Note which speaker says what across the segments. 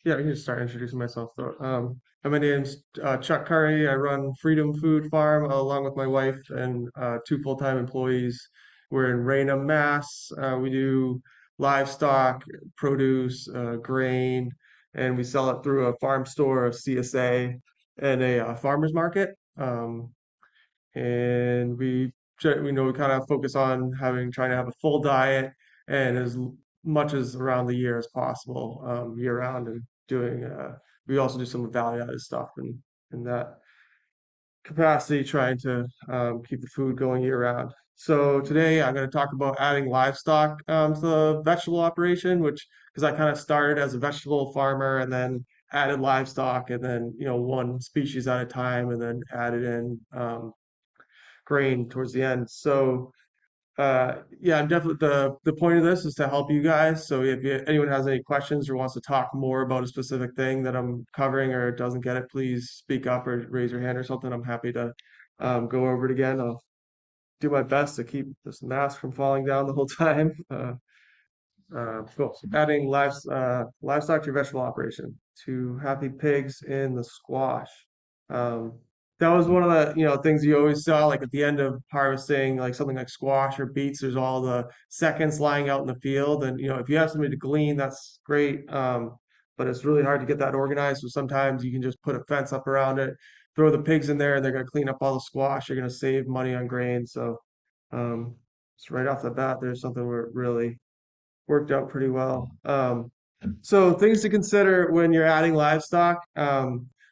Speaker 1: Yeah, I can just start introducing myself though. My name's Chuck Curry. I run Freedom Food Farm along with my wife and two full-time employees. We're in Raynham, Mass. We do livestock, produce, grain, and we sell it through a farm store, a CSA, and a farmer's market. And we know we kind of focus on trying to have a full diet and much as around the year as possible, year round, and doing we also do some value added stuff in that capacity, trying to keep the food going year round. So today I'm going to talk about adding livestock to the vegetable operation, which because I kind of started as a vegetable farmer and then added livestock and then one species at a time and then added in grain towards the end. So yeah, I'm definitely the point of this is to help you guys. So if anyone has any questions or wants to talk more about a specific thing that I'm covering or doesn't get it, please speak up or raise your hand or something. I'm happy to go over it again. I'll do my best to keep this mask from falling down the whole time. Cool. So adding livestock to your vegetable operation. To happy pigs in the squash. Um, that was one of the things you always saw like at the end of harvesting like something like squash or beets. There's all the seconds lying out in the field, and if you have somebody to glean, that's great. But it's really hard to get that organized. So sometimes you can just put a fence up around it, throw the pigs in there, and they're going to clean up all the squash. You're going to save money on grain. So um, just right off the bat, there's something where it really worked out pretty well. So things to consider when you're adding livestock,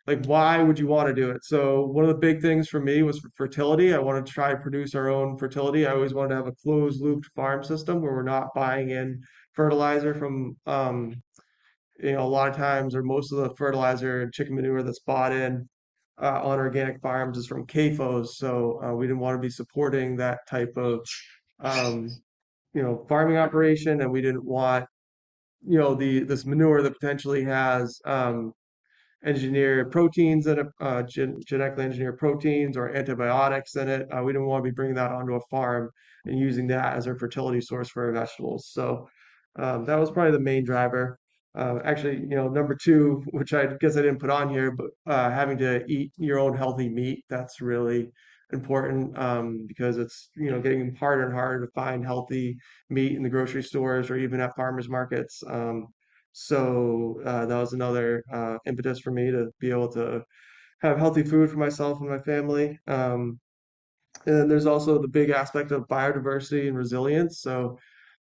Speaker 1: like why would you want to do it? So one of the big things for me was for fertility. I wanted to try to produce our own fertility. I always wanted to have a closed looped farm system where we're not buying in fertilizer from, a lot of times or most of the fertilizer and chicken manure that's bought in on organic farms is from CAFOs. So we didn't want to be supporting that type of um, farming operation, and we didn't want the this manure that potentially has engineered proteins in it, genetically engineered proteins or antibiotics in it. We didn't want to be bringing that onto a farm and using that as our fertility source for our vegetables. So that was probably the main driver. Actually, number two, which I guess I didn't put on here, but having to eat your own healthy meat, that's really important because it's, getting harder and harder to find healthy meat in the grocery stores or even at farmers markets. So that was another impetus for me to be able to have healthy food for myself and my family. And then there's also the big aspect of biodiversity and resilience. So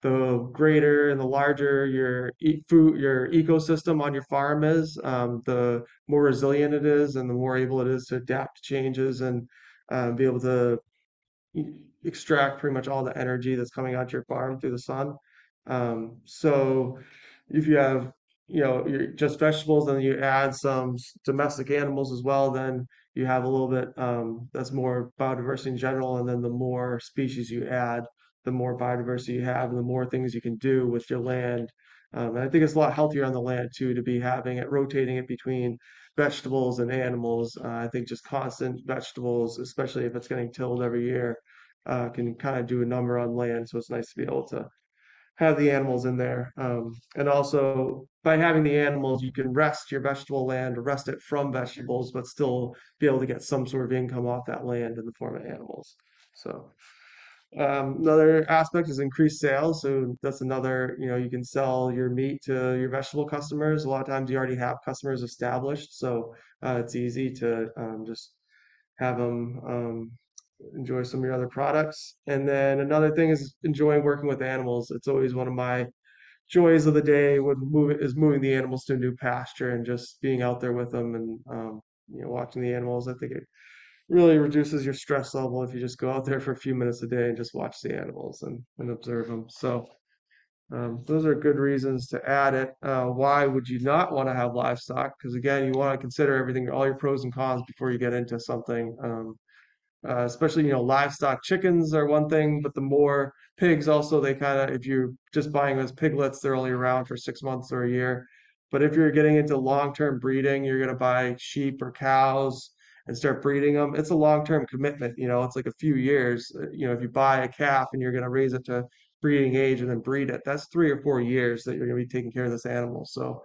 Speaker 1: the greater and the larger your ecosystem on your farm is, the more resilient it is, and the more able it is to adapt to changes and be able to extract pretty much all the energy that's coming out your farm through the sun. So if you have, just vegetables and you add some domestic animals as well, then you have a little bit that's more biodiversity in general. And then the more species you add, the more biodiversity you have, and the more things you can do with your land. And I think it's a lot healthier on the land too to be having it rotating it between vegetables and animals. I think just constant vegetables, especially if it's getting tilled every year, can kind of do a number on land. So it's nice to be able to have the animals in there. And also by having the animals, you can rest your vegetable land, rest it from vegetables, but still be able to get some sort of income off that land in the form of animals. So another aspect is increased sales. So that's another, you can sell your meat to your vegetable customers. A lot of times you already have customers established, so it's easy to just have them enjoy some of your other products. And then another thing is enjoying working with animals. It's always one of my joys of the day when moving the animals to a new pasture and just being out there with them and watching the animals. I think it really reduces your stress level if you just go out there for a few minutes a day and just watch the animals and observe them. So those are good reasons to add it. Why would you not want to have livestock? Because again, you want to consider everything, all your pros and cons before you get into something. Especially livestock chickens are one thing, but the more pigs also they kind of if you're just buying those piglets, they're only around for 6 months or a year. But if you're getting into long-term breeding, you're going to buy sheep or cows and start breeding them. It's a long-term commitment. It's like a few years. If you buy a calf and you're going to raise it to breeding age and then breed it, that's 3 or 4 years that you're going to be taking care of this animal. So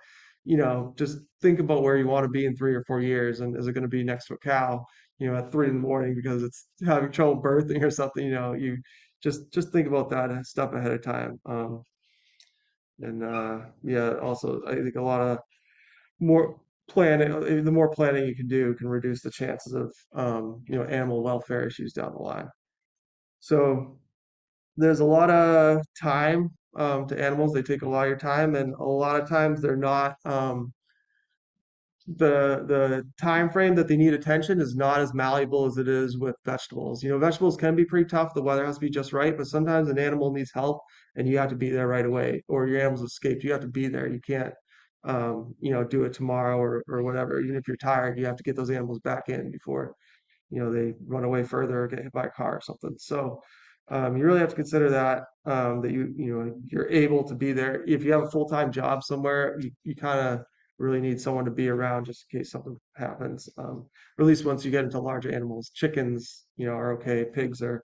Speaker 1: just think about where you want to be in 3 or 4 years, and is it going to be next to a cow, at 3 in the morning because it's having trouble birthing or something, you just think about that stuff ahead of time. And yeah, also I think a lot of more planning, the more planning you can do can reduce the chances of animal welfare issues down the line. So there's a lot of time to animals. They take a lot of your time, and a lot of times they're not the time frame that they need attention is not as malleable as it is with vegetables. Vegetables can be pretty tough. The weather has to be just right, but sometimes an animal needs help and you have to be there right away, or your animal's escaped. You have to be there. You can't, do it tomorrow or whatever. Even if you're tired, you have to get those animals back in before they run away further or get hit by a car or something. So you really have to consider that that you're able to be there. If you have a full-time job somewhere, you kind of really need someone to be around just in case something happens. Or at least once you get into larger animals, chickens, are okay. Pigs are,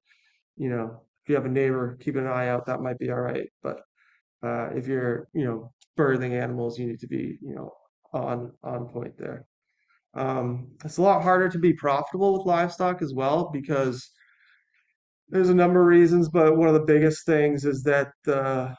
Speaker 1: if you have a neighbor, keep an eye out. That might be all right. But if you're, birthing animals, you need to be, on point there. It's a lot harder to be profitable with livestock as well because there's a number of reasons, but one of the biggest things is that the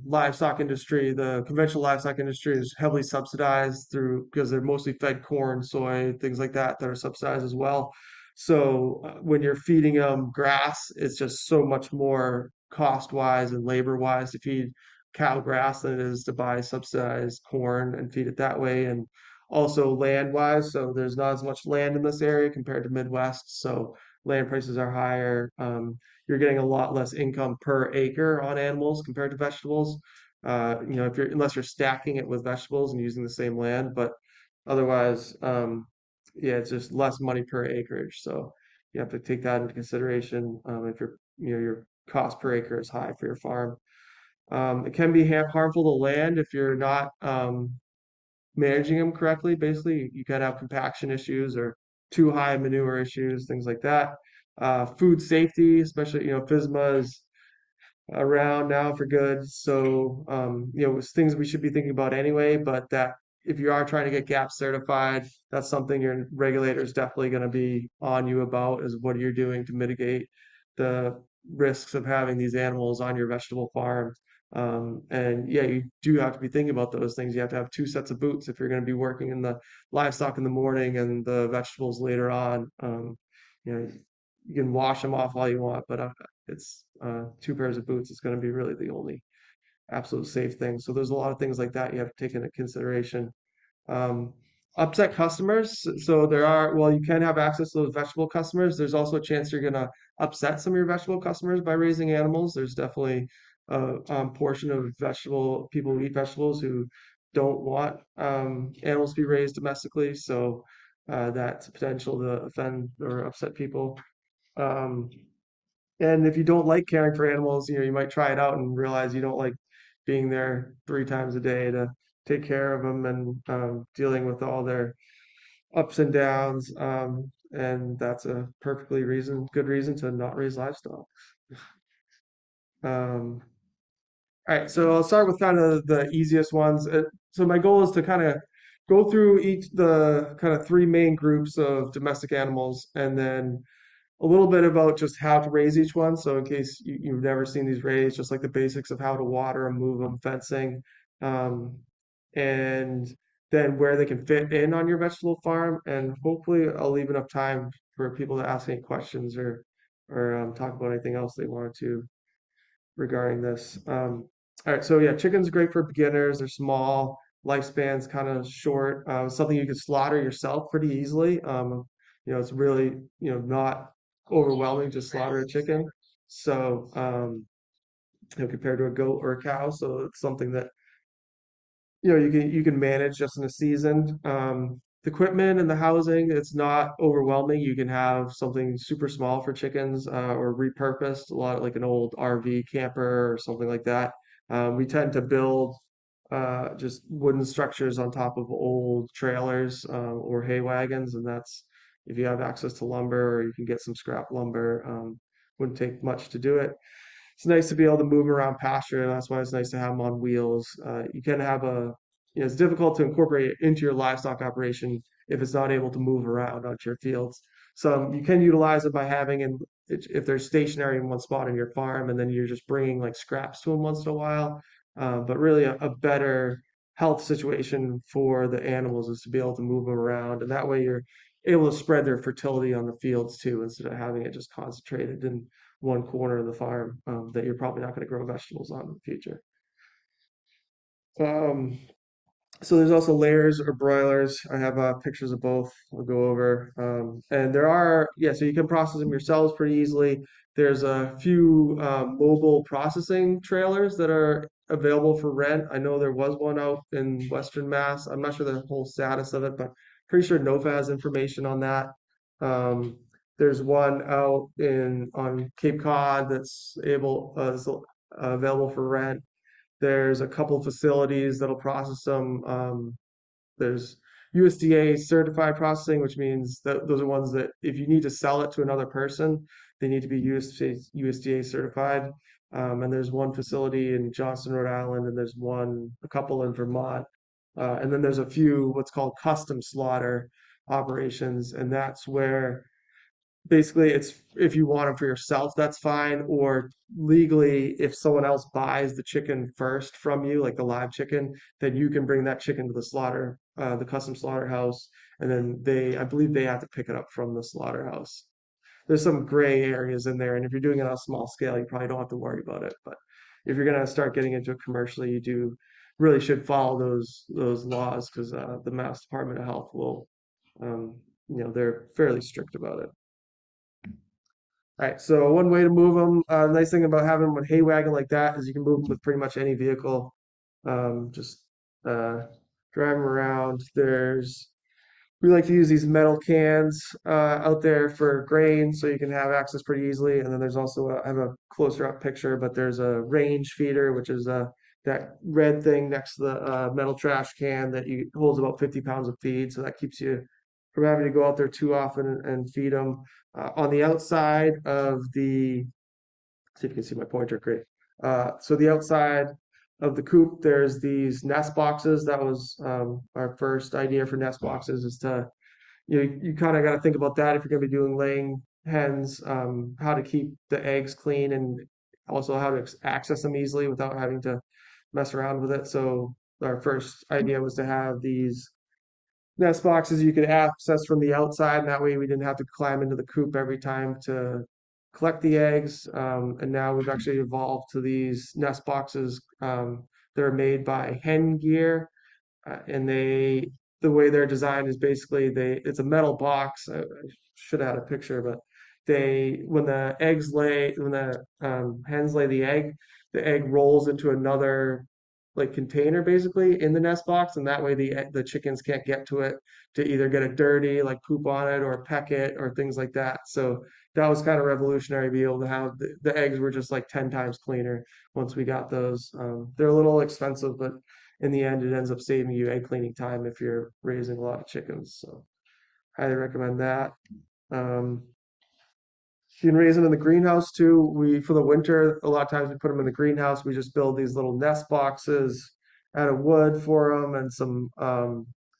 Speaker 1: livestock industry, the conventional livestock industry, is heavily subsidized through because they're mostly fed corn, soy, things like that are subsidized as well. So when you're feeding them grass, it's just so much more cost-wise and labor-wise to feed cow grass than it is to buy subsidized corn and feed it that way. And also land-wise, so there's not as much land in this area compared to Midwest. So land prices are higher. You're getting a lot less income per acre on animals compared to vegetables. If you're unless you're stacking it with vegetables and using the same land, but otherwise, yeah, it's just less money per acreage. So you have to take that into consideration if your cost per acre is high for your farm. It can be harmful to land if you're not managing them correctly. Basically, you can have compaction issues or too high manure issues, things like that. Food safety, especially, FSMA is around now for good. So, it's things we should be thinking about anyway, but that if you are trying to get GAP certified, that's something your regulator is definitely going to be on you about is what you're doing to mitigate the risks of having these animals on your vegetable farm. And yeah, you do have to be thinking about those things. You have to have two sets of boots if you're going to be working in the livestock in the morning and the vegetables later on. You know, you can wash them off all you want, but it's two pairs of boots is going to be really the only absolute safe thing. So there's a lot of things like that you have to take into consideration. Um, Upset customers. So while you can have access to those vegetable customers, there's also a chance you're going to upset some of your vegetable customers by raising animals. There's definitely a portion of vegetable people who eat vegetables who don't want animals to be raised domestically. So that's a potential to offend or upset people. Um, and if you don't like caring for animals, you might try it out and realize you don't like being there 3 times a day to take care of them and dealing with all their ups and downs. And that's a good reason to not raise livestock. Um, all right, so I'll start with kind of the easiest ones. So my goal is to kind of go through each the kind of three main groups of domestic animals, and then a little bit about just how to raise each one. So in case you've never seen these raised, just like the basics of how to water them, move them, fencing, um, and then where they can fit in on your vegetable farm. And hopefully I'll leave enough time for people to ask any questions or talk about anything else they wanted to regarding this. All right, so yeah, chicken's great for beginners. They're small, lifespan's kind of short. Something you can slaughter yourself pretty easily. It's really, not overwhelming to slaughter a chicken. So, compared to a goat or a cow, so it's something that you can manage just in a season. The equipment and the housing, it's not overwhelming. You can have something super small for chickens or repurposed, a lot like an old RV camper or something like that. We tend to build just wooden structures on top of old trailers or hay wagons, and that's if you have access to lumber or you can get some scrap lumber. Wouldn't take much to do it. It's nice to be able to move 'em around pasture. That's why it's nice to have them on wheels. You can have it's difficult to incorporate it into your livestock operation if it's not able to move around onto your fields. So you can utilize it by having, and if they're stationary in one spot on your farm, and then you're just bringing like scraps to them once in a while. But really, a better health situation for the animals is to be able to move them around, and that way you're able to spread their fertility on the fields too, instead of having it just concentrated in one corner of the farm that you're probably not going to grow vegetables on in the future. Um, so there's also layers or broilers. I have pictures of both. I'll go over. And there are, yeah, so you can process them yourselves pretty easily. There's a few mobile processing trailers that are available for rent. I know there was one out in Western Mass. I'm not sure the whole status of it, but pretty sure NOFA has information on that. There's one out in on Cape Cod that's available for rent. There's a couple facilities that'll process them. There's USDA certified processing, which means that those are ones that if you need to sell it to another person, they need to be USDA certified. And there's one facility in Johnston, Rhode Island, and a couple in Vermont. And then there's a few what's called custom slaughter operations, and that's where basically it's if you want them for yourself, that's fine. Or legally, if someone else buys the chicken first from you, like the live chicken, then you can bring that chicken to the custom slaughterhouse, and then I believe they have to pick it up from the slaughterhouse. There's some gray areas in there, and if you're doing it on a small scale, you probably don't have to worry about it. But if you're gonna start getting into it commercially, you do really should follow those laws because the Mass Department of Health will, um, they're fairly strict about it. All right, so one way to move them, nice thing about having them with hay wagon like that is you can move them with pretty much any vehicle. Just drive them around. We like to use these metal cans out there for grain so you can have access pretty easily. And then there's also, I have a closer up picture, but there's a range feeder, which is that red thing next to the metal trash can that holds about 50 pounds of feed. So that keeps you from having to go out there too often and feed them. On the outside of see if you can see my pointer, great. So the outside of the coop, there's these nest boxes. That was our first idea for nest boxes is to, you kind of got to think about that if you're going to be doing laying hens, how to keep the eggs clean and also how to access them easily without having to mess around with it. So our first idea was to have these nest boxes you could access from the outside, and that way we didn't have to climb into the coop every time to collect the eggs. And now we've actually evolved to these nest boxes that are made by Hen Gear, and the way they're designed is basically it's a metal box. I should have had a picture, but when the hens lay the egg rolls into another like container basically in the nest box, and that way the chickens can't get to it to either get it dirty, like poop on it, or peck it, or things like that. So that was kind of revolutionary. Be able to have the eggs were just like 10 times cleaner once we got those. They're a little expensive, but in the end, it ends up saving you egg cleaning time if you're raising a lot of chickens. So highly recommend that. Um, you can raise them in the greenhouse too. For the winter, a lot of times we put them in the greenhouse. We just build these little nest boxes out of wood for them and some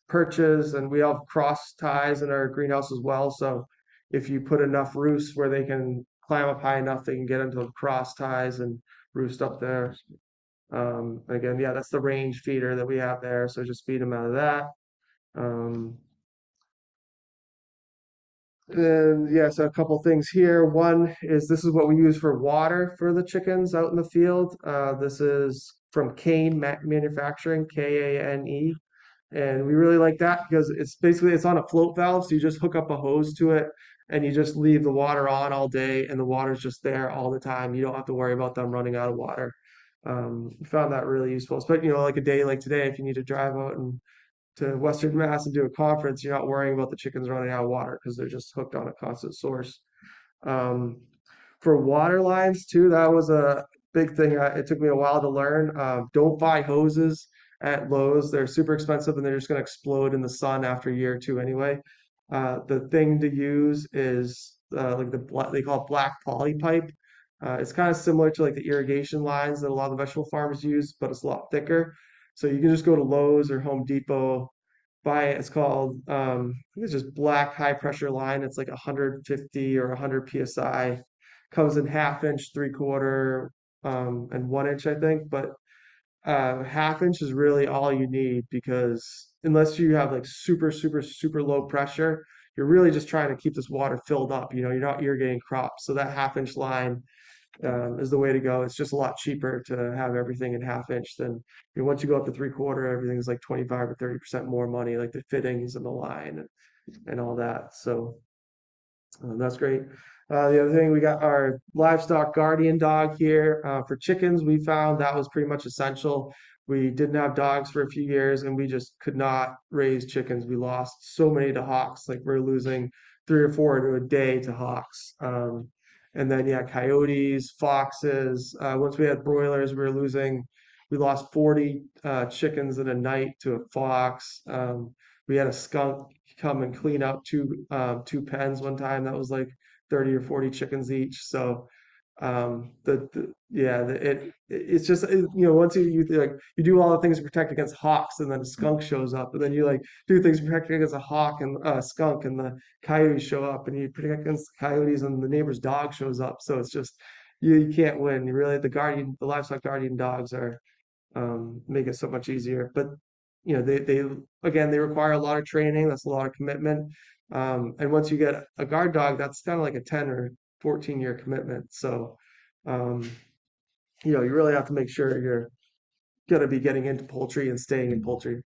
Speaker 1: perches, and we have cross ties in our greenhouse as well. So if you put enough roosts where they can climb up high enough, they can get into the cross ties and roost up there. Again, yeah, that's the range feeder that we have there. So just feed them out of that. Um, Then, yes, a couple things here. One is this is what we use for water for the chickens out in the field. This is from Kane Manufacturing, Kane. And we really like that because it's on a float valve. So you just hook up a hose to it and you just leave the water on all day and the water's just there all the time. You don't have to worry about them running out of water. Found that really useful, especially, like a day like today, if you need to drive out and to Western Mass and do a conference, you're not worrying about the chickens running out of water because they're just hooked on a constant source. Um, for water lines too, that was a big thing. It took me a while to learn. Don't buy hoses at Lowe's. They're super expensive and they're just going to explode in the sun after a year or two anyway. The thing to use is like they call it black poly pipe. It's kind of similar to like the irrigation lines that a lot of the vegetable farmers use, but it's a lot thicker. So you can just go to Lowe's or Home Depot, buy it. It's called, I think it's just black high pressure line. It's like 150 or 100 PSI. Comes in half inch, 3/4, and 1 inch, I think. But half inch is really all you need because unless you have like super, super, super low pressure, you're really just trying to keep this water filled up. You're not irrigating crops. So that half inch line is the way to go. It's just a lot cheaper to have everything in half inch than once you go up to 3/4, everything's like 25 or 30% more money, like the fittings and the line and all that. So that's great. The other thing, we got our livestock guardian dog here. For chickens, we found that was pretty much essential. We didn't have dogs for a few years and we just could not raise chickens. We lost so many to hawks. Like we're losing 3 or 4 to a day to hawks. And then, yeah, coyotes, foxes. Once we had broilers, we lost 40 chickens in a night to a fox. We had a skunk come and clean out two pens one time. That was like 30 or 40 chickens each. So yeah, it's just once you do all the things to protect against hawks, and then a skunk shows up, and then you like do things to protect against a hawk and a skunk, and the coyotes show up, and you protect against the coyotes, and the neighbor's dog shows up. So it's just you can't win. You really the livestock guardian dogs are make it so much easier. But they again they require a lot of training. That's a lot of commitment. And once you get a guard dog, that's kind of like a 10 or 14-year commitment. So um, you really have to make sure you're gonna be getting into poultry and staying in poultry.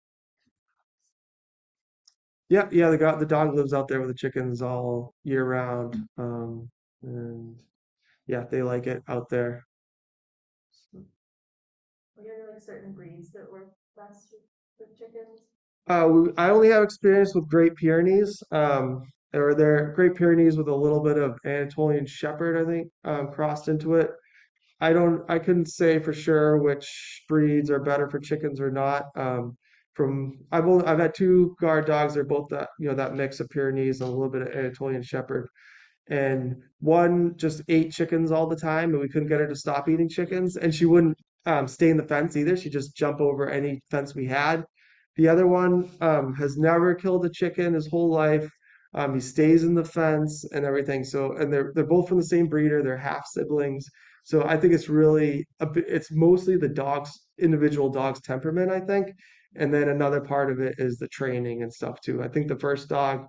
Speaker 1: Yeah, yeah, the dog lives out there with the chickens all year round. And yeah, they like it out there.
Speaker 2: Were there like certain breeds that were best with chickens?
Speaker 1: I only have experience with Great Pyrenees, or they're Great Pyrenees with a little bit of Anatolian Shepherd, I think, crossed into it. I couldn't say for sure which breeds are better for chickens or not. I've had two guard dogs. They're both that mix of Pyrenees and a little bit of Anatolian Shepherd, and one just ate chickens all the time and we couldn't get her to stop eating chickens, and she wouldn't stay in the fence either. She'd just jump over any fence we had. The other one has never killed a chicken his whole life. He stays in the fence and everything. So, and they're both from the same breeder. They're half siblings. So I think it's mostly the individual dog's temperament, I think. And then another part of it is the training and stuff too. I think the first dog,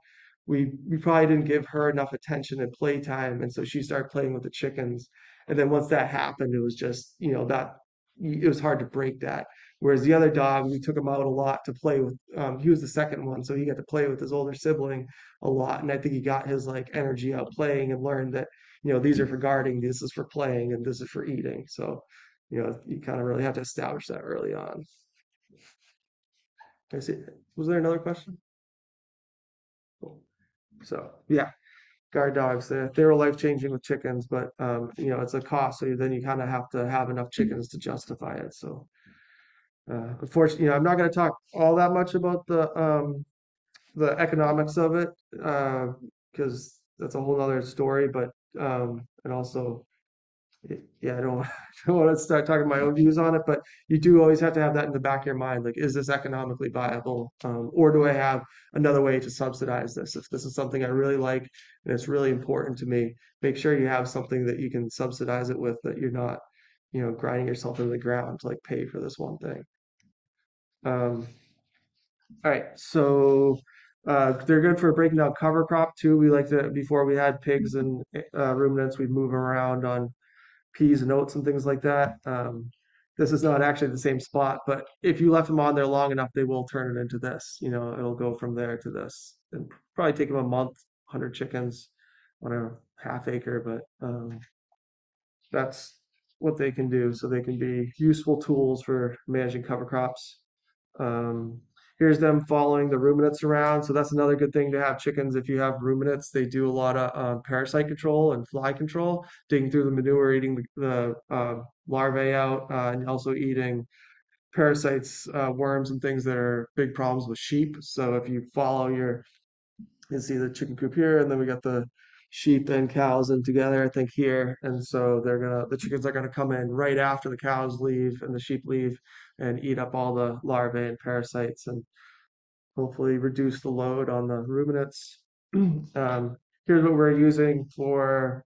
Speaker 1: we probably didn't give her enough attention and playtime, and so she started playing with the chickens. And then once that happened, it was just that it was hard to break that. Whereas the other dog, we took him out a lot to play with. He was the second one, so he got to play with his older sibling a lot, and I think he got his like energy out playing and learned that these are for guarding, this is for playing, and this is for eating. So you kind of really have to establish that early on. I see. Was there another question? Cool. So yeah, guard dogs, they were life changing with chickens, but it's a cost. So then you kind of have to have enough chickens to justify it. So unfortunately, I'm not going to talk all that much about the economics of it because that's a whole other story. But and also, yeah, I don't I don't want to start talking my own views on it. But you do always have to have that in the back of your mind. Like, is this economically viable, or do I have another way to subsidize this? If this is something I really like and it's really important to me, make sure you have something that you can subsidize it with, that you're not grinding yourself into the ground to like pay for this one thing. Um, all right, so they're good for breaking down cover crop too. We like to, before we had pigs and ruminants, we'd move them around on peas and oats and things like that. This is not actually the same spot, but if you left them on there long enough, they will turn it into this. It'll go from there to this. And probably take them a month, 100 chickens on a half acre, but that's what they can do. So they can be useful tools for managing cover crops. Um, Here's them following the ruminants around. So that's another good thing to have chickens. If you have ruminants, they do a lot of parasite control and fly control, digging through the manure, eating the larvae out, and also eating parasites, worms, and things that are big problems with sheep. So if you follow you see the chicken coop here, and then we got the sheep and cows in together, I think, here. And so the chickens are gonna come in right after the cows leave and the sheep leave and eat up all the larvae and parasites and hopefully reduce the load on the ruminants. Here's what we're using for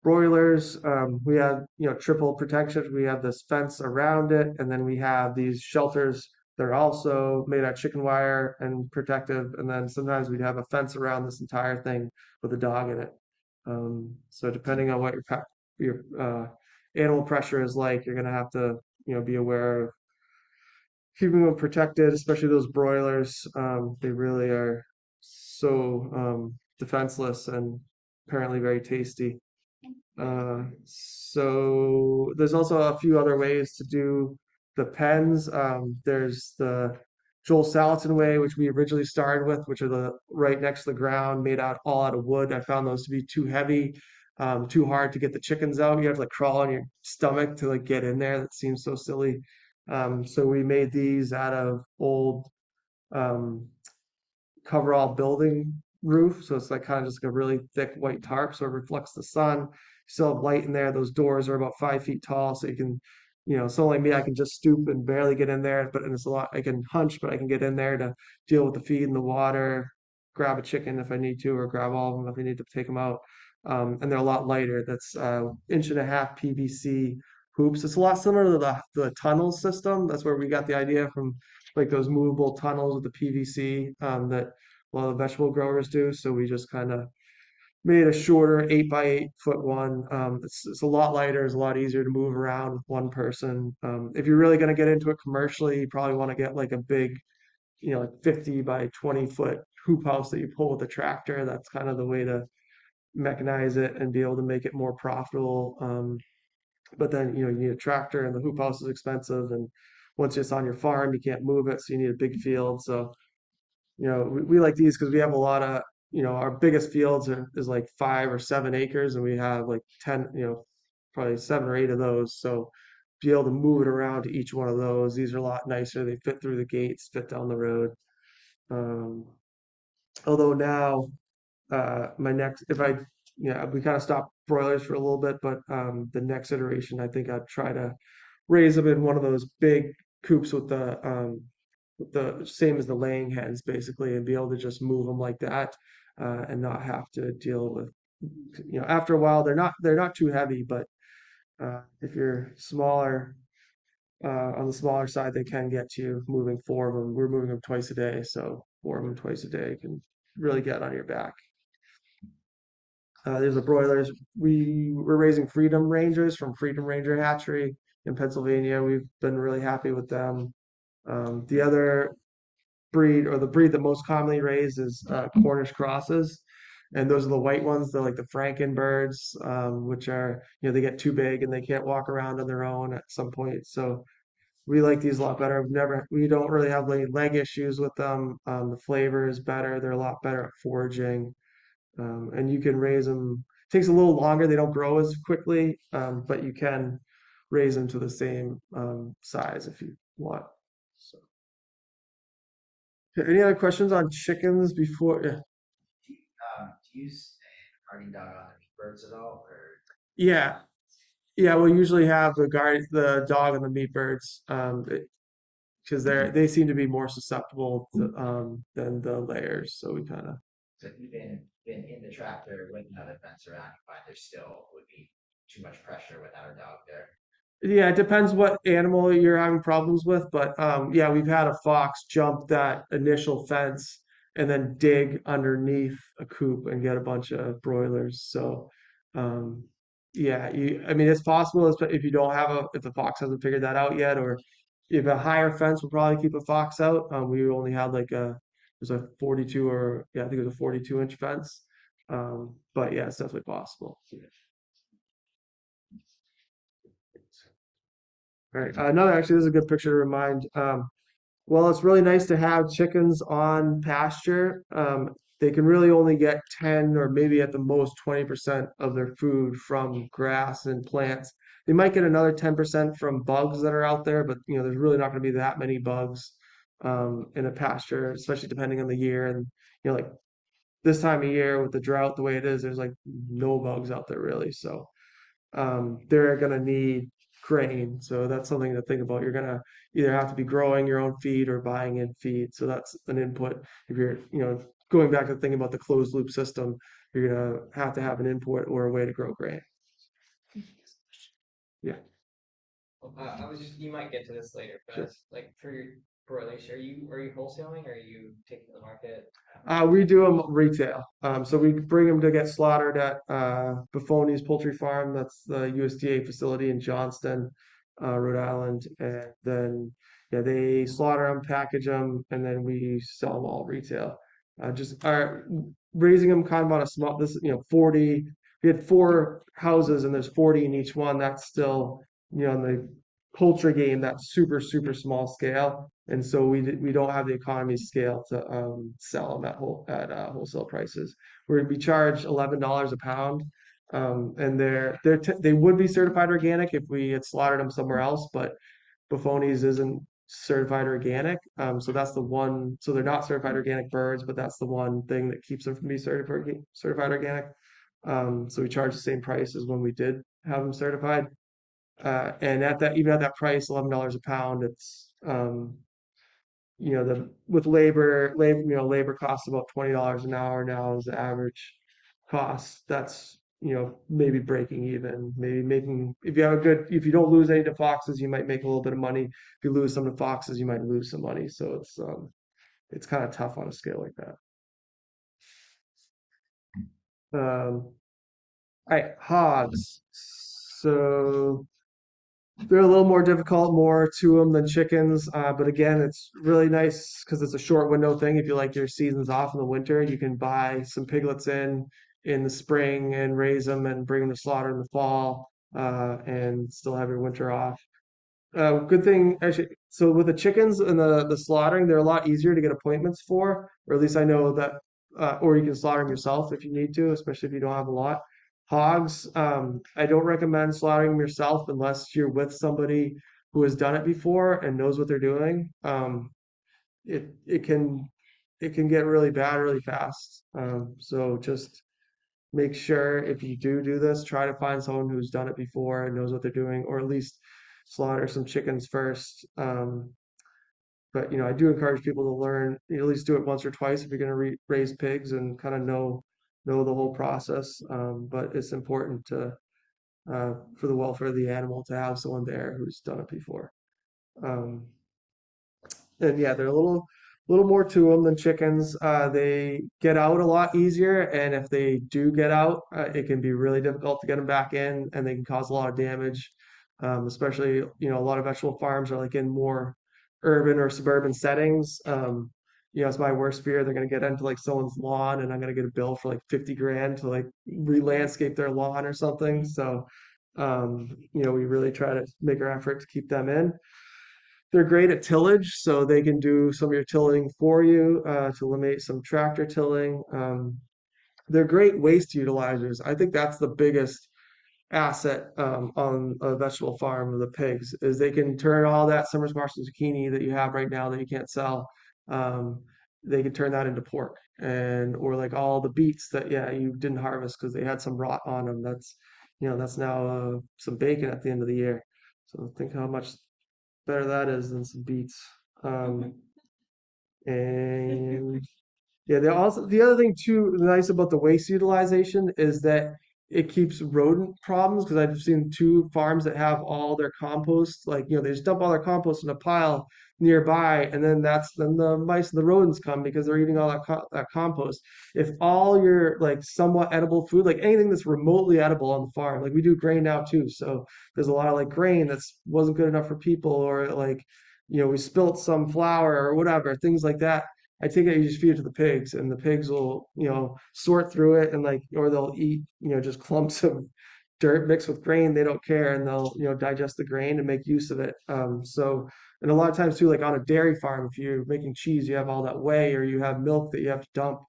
Speaker 1: broilers. We have, triple protection. We have this fence around it, and then we have these shelters. They're also made out of chicken wire and protective. And then sometimes we'd have a fence around this entire thing with a dog in it. So depending on what your animal pressure is like, you're gonna have to, be aware of keeping them protected, especially those broilers. They really are so defenseless and apparently very tasty. So there's also a few other ways to do the pens. There's the Joel Salatin way, which we originally started with, which are the right next to the ground, made out all out of wood. I found those to be too heavy, too hard to get the chickens out. You have to like crawl on your stomach to like get in there. That seems so silly. So we made these out of old um, coverall building roof. So it's like kind of just like a really thick white tarp, so it reflects the sun. Still have light in there. Those doors are about 5 feet tall, so you can, someone like me, I can just stoop and barely get in there. But and it's a lot. I can hunch, but I can get in there to deal with the feed and the water, grab a chicken if I need to, or grab all of them if I need to take them out. And they're a lot lighter. That's inch and a half PVC hoops. It's a lot similar to the tunnel system. That's where we got the idea from, like those movable tunnels with the PVC that a lot of vegetable growers do. So we just kind of made a shorter 8 by 8 foot one. It's a lot lighter, it's a lot easier to move around with one person. If you're really going to get into it commercially, you probably want to get like a big, like 50 by 20 foot hoop house that you pull with a tractor. That's kind of the way to mechanize it and be able to make it more profitable. But then, you need a tractor and the hoop house is expensive. And once it's on your farm, you can't move it. So you need a big field. So we like these because we have a lot of, our biggest fields is like 5 or 7 acres, and we have like 10, probably 7 or 8 of those. So be able to move it around to each one of those. These are a lot nicer. They fit through the gates, fit down the road. Um, although now, my next, if I, yeah, we kind of stopped broilers for a little bit, but the next iteration, I think I'd try to raise them in one of those big coops with the same as the laying hens basically, and be able to just move them like that, and not have to deal with, after a while they're not too heavy, but if you're smaller, on the smaller side, they can get to you moving 4 of them. We're moving them twice a day, so 4 of them twice a day can really get on your back. There's the broilers. We're raising Freedom Rangers from Freedom Ranger Hatchery in Pennsylvania. We've been really happy with them. The other breed, or the breed that most commonly raised, is Cornish crosses, and those are the white ones. They're like the Franken birds, which are, they get too big and they can't walk around on their own at some point. So we like these a lot better. We don't really have any leg issues with them. The flavor is better. They're a lot better at foraging, and you can raise them. It takes a little longer. They don't grow as quickly, but you can raise them to the same size if you want. So, okay, any other questions on chickens before? Yeah,
Speaker 3: Do you use a guarding dog on the birds at all, or
Speaker 1: yeah, yeah. We'll usually have the dog, and the meat birds, because they seem to be more susceptible than the layers. So we kind of.
Speaker 3: so if you've been in the tractor with another fence around, you find there still would be too much pressure without a dog there?
Speaker 1: Yeah, it depends what animal you're having problems with, but yeah, we've had a fox jump that initial fence and then dig underneath a coop and get a bunch of broilers. So, um, yeah, I mean, it's possible, if you don't have if the fox hasn't figured that out yet, or if a higher fence will probably keep a fox out. We only had like there's a 42, or yeah, I think it was a 42-inch fence. But yeah, it's definitely possible. All right. Actually, this is a good picture to remind. Well, it's really nice to have chickens on pasture. They can really only get 10, or maybe at the most 20% of their food from grass and plants. They might get another 10% from bugs that are out there, but there's really not going to be that many bugs in a pasture, especially depending on the year. And like this time of year with the drought the way it is, there's like no bugs out there really. So they're going to need grain. So that's something to think about. You're going to either have to be growing your own feed or buying in feed. So that's an input. If you're, going back to thinking about the closed loop system, you're going to have an input or a way to grow grain. Yeah,
Speaker 4: I was just, you might get to this later, but
Speaker 1: sure.
Speaker 4: like for your broilers, are you wholesaling or are you taking to the market?
Speaker 1: We do them retail. So we bring them to get slaughtered at Buffoni's Poultry Farm. That's the USDA facility in Johnston, Rhode Island. And then, yeah, they slaughter them, package them, and then we sell them all retail. Just raising them kind of on a small, 40. We had 4 houses and there's 40 in each one. That's still, in the poultry game, that's super, super small scale. And so we don't have the economy scale to sell them at wholesale prices. We charge $11 a pound, and they would be certified organic if we had slaughtered them somewhere else, but Buffoni's isn't certified organic, so that's the one. So they're not certified organic birds, but that's the one thing that keeps them from being certified organic. So we charge the same price as when we did have them certified, and even at that price, $11 a pound, it's the with labor costs about $20 an hour now is the average cost. That's maybe breaking even, maybe making if you don't lose any to foxes, you might make a little bit of money. If you lose some to foxes, you might lose some money. So it's kind of tough on a scale like that. All right, hogs. So they're a little more difficult, more to them than chickens. But again, it's really nice because it's a short window thing. If you like your seasons off in the winter, you can buy some piglets in the spring and raise them and bring them to slaughter in the fall, and still have your winter off. Good thing, actually. So with the chickens and the slaughtering, they're a lot easier to get appointments for, or at least I know that. Or you can slaughter them yourself if you need to, especially if you don't have a lot. Hogs, I don't recommend slaughtering them yourself unless you're with somebody who has done it before and knows what they're doing. It it can it can get really bad really fast. So just make sure if you do this, try to find someone who's done it before and knows what they're doing, or at least slaughter some chickens first. But I do encourage people to learn, at least do it once or twice if you're going to raise pigs and kind of know the whole process. But it's important for the welfare of the animal to have someone there who's done it before. Um, and yeah, they're a little more to them than chickens. They get out a lot easier, and if they do get out, it can be really difficult to get them back in, and they can cause a lot of damage. Especially, a lot of vegetable farms are like in more urban or suburban settings. It's my worst fear. They're gonna get into like someone's lawn, and I'm gonna get a bill for like 50 grand to like re-landscape their lawn or something. So, we really try to make our effort to keep them in. They're great at tillage, so they can do some of your tilling for you to eliminate some tractor tilling. They're great waste utilizers. I think that's the biggest asset on a vegetable farm of the pigs is they can turn all that summer squash and zucchini that you have right now that you can't sell. Um, they can turn that into pork or like all the beets that you didn't harvest because they had some rot on them. That's now some bacon at the end of the year. So think how much better that is than some beets. Um, and yeah, the other thing too nice about the waste utilization is that it keeps rodent problems because I've seen 2 farms that have all their compost, like they just dump all their compost in a pile nearby, and then the mice and the rodents come because they're eating all that compost. If all your like somewhat edible food, like anything that's remotely edible on the farm, like we do grain now too, so there's a lot of like grain that's wasn't good enough for people, or like we spilt some flour or whatever, things like that. I take it you just feed it to the pigs, and the pigs will, sort through it and or they'll eat, just clumps of dirt mixed with grain. They don't care, and they'll, digest the grain and make use of it. And a lot of times too, like on a dairy farm, if you're making cheese, you have all that whey, or you have milk that you have to dump.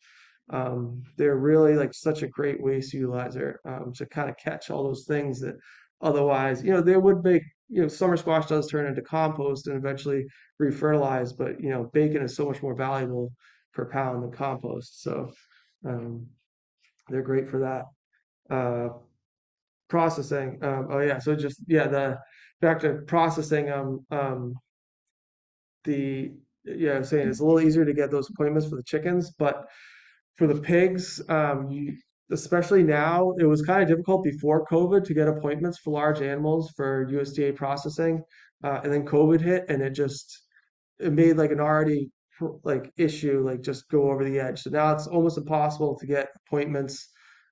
Speaker 1: They're really like such a great waste utilizer to kind of catch all those things that otherwise, they would make, summer squash does turn into compost and eventually refertilize, but bacon is so much more valuable per pound than compost. So Um, they're great for that. Uh, processing. Oh yeah, so just yeah, the back to processing. The yeah, I'm saying it's a little easier to get those appointments for the chickens, but for the pigs, especially now, it was kind of difficult before COVID to get appointments for large animals for USDA processing, and then COVID hit, and it made like an already like issue like just go over the edge. So now it's almost impossible to get appointments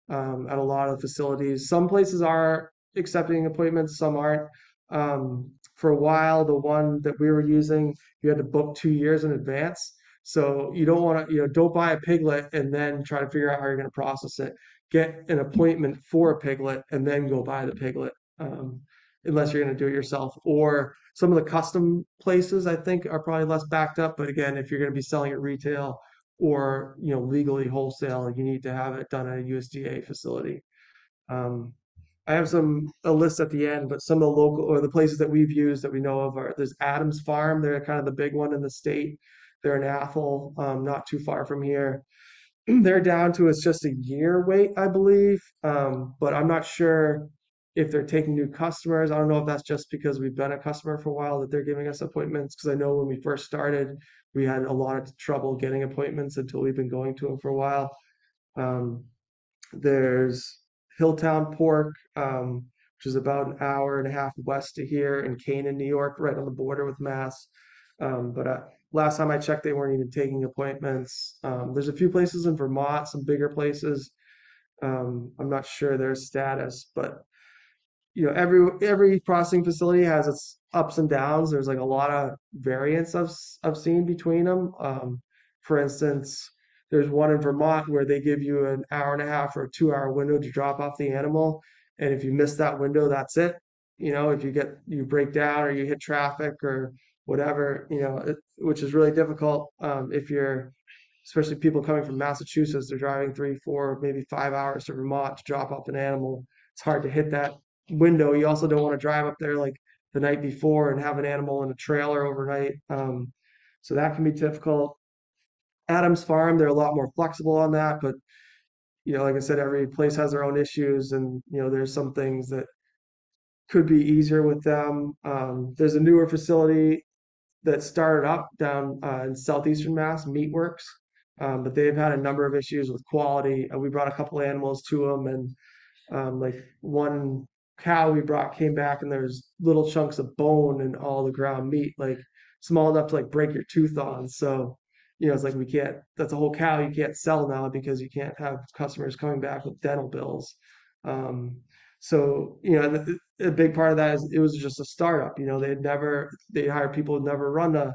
Speaker 1: at a lot of facilities. Some places are accepting appointments, some aren't. For a while, the one that we were using, you had to book 2 years in advance. So you don't want to, don't buy a piglet and then try to figure out how you're going to process it. Get an appointment for a piglet and then go buy the piglet, um, unless you're going to do it yourself. Or some of the custom places, I think, are probably less backed up. But again, if you're going to be selling at retail or legally wholesale, you need to have it done at a USDA facility. Um, I have a list at the end, but some of the local or the places that we've used that we know of there's Adams Farm. They're kind of the big one in the state. They're in Athol, not too far from here. They're down to it's just a year wait, I believe. But I'm not sure if they're taking new customers. I don't know if that's just because we've been a customer for a while that they're giving us appointments. Because I know when we first started, we had a lot of trouble getting appointments until we've been going to them for a while. Um, there's Hilltown Pork, which is about an hour and a half west of here in Canaan, New York, right on the border with Mass. But last time I checked, they weren't even taking appointments. There's a few places in Vermont, some bigger places. I'm not sure their status, but every processing facility has its ups and downs. There's like a lot of variance I've seen between them. For instance, there's one in Vermont where they give you an hour and a half or a 2 hour window to drop off the animal, and if you miss that window, that's it. If you break down or you hit traffic or whatever, which is really difficult if you're especially people coming from Massachusetts, they're driving 3, 4, maybe 5 hours to Vermont to drop off an animal. It's hard to hit that window. You also don't want to drive up there like the night before and have an animal in a trailer overnight. So that can be difficult. Adams Farm, they're a lot more flexible on that, but like I said, every place has their own issues, and there's some things that could be easier with them. There's a newer facility that started up down in southeastern Mass, Meatworks, but they've had a number of issues with quality. We brought a couple animals to them, and like one cow we brought came back and there's little chunks of bone and all the ground meat, like small enough to like break your tooth on. So, it's like we can't, that's a whole cow you can't sell now because you can't have customers coming back with dental bills. Um, so, a big part of that is it was just a startup. They hired people who'd never run a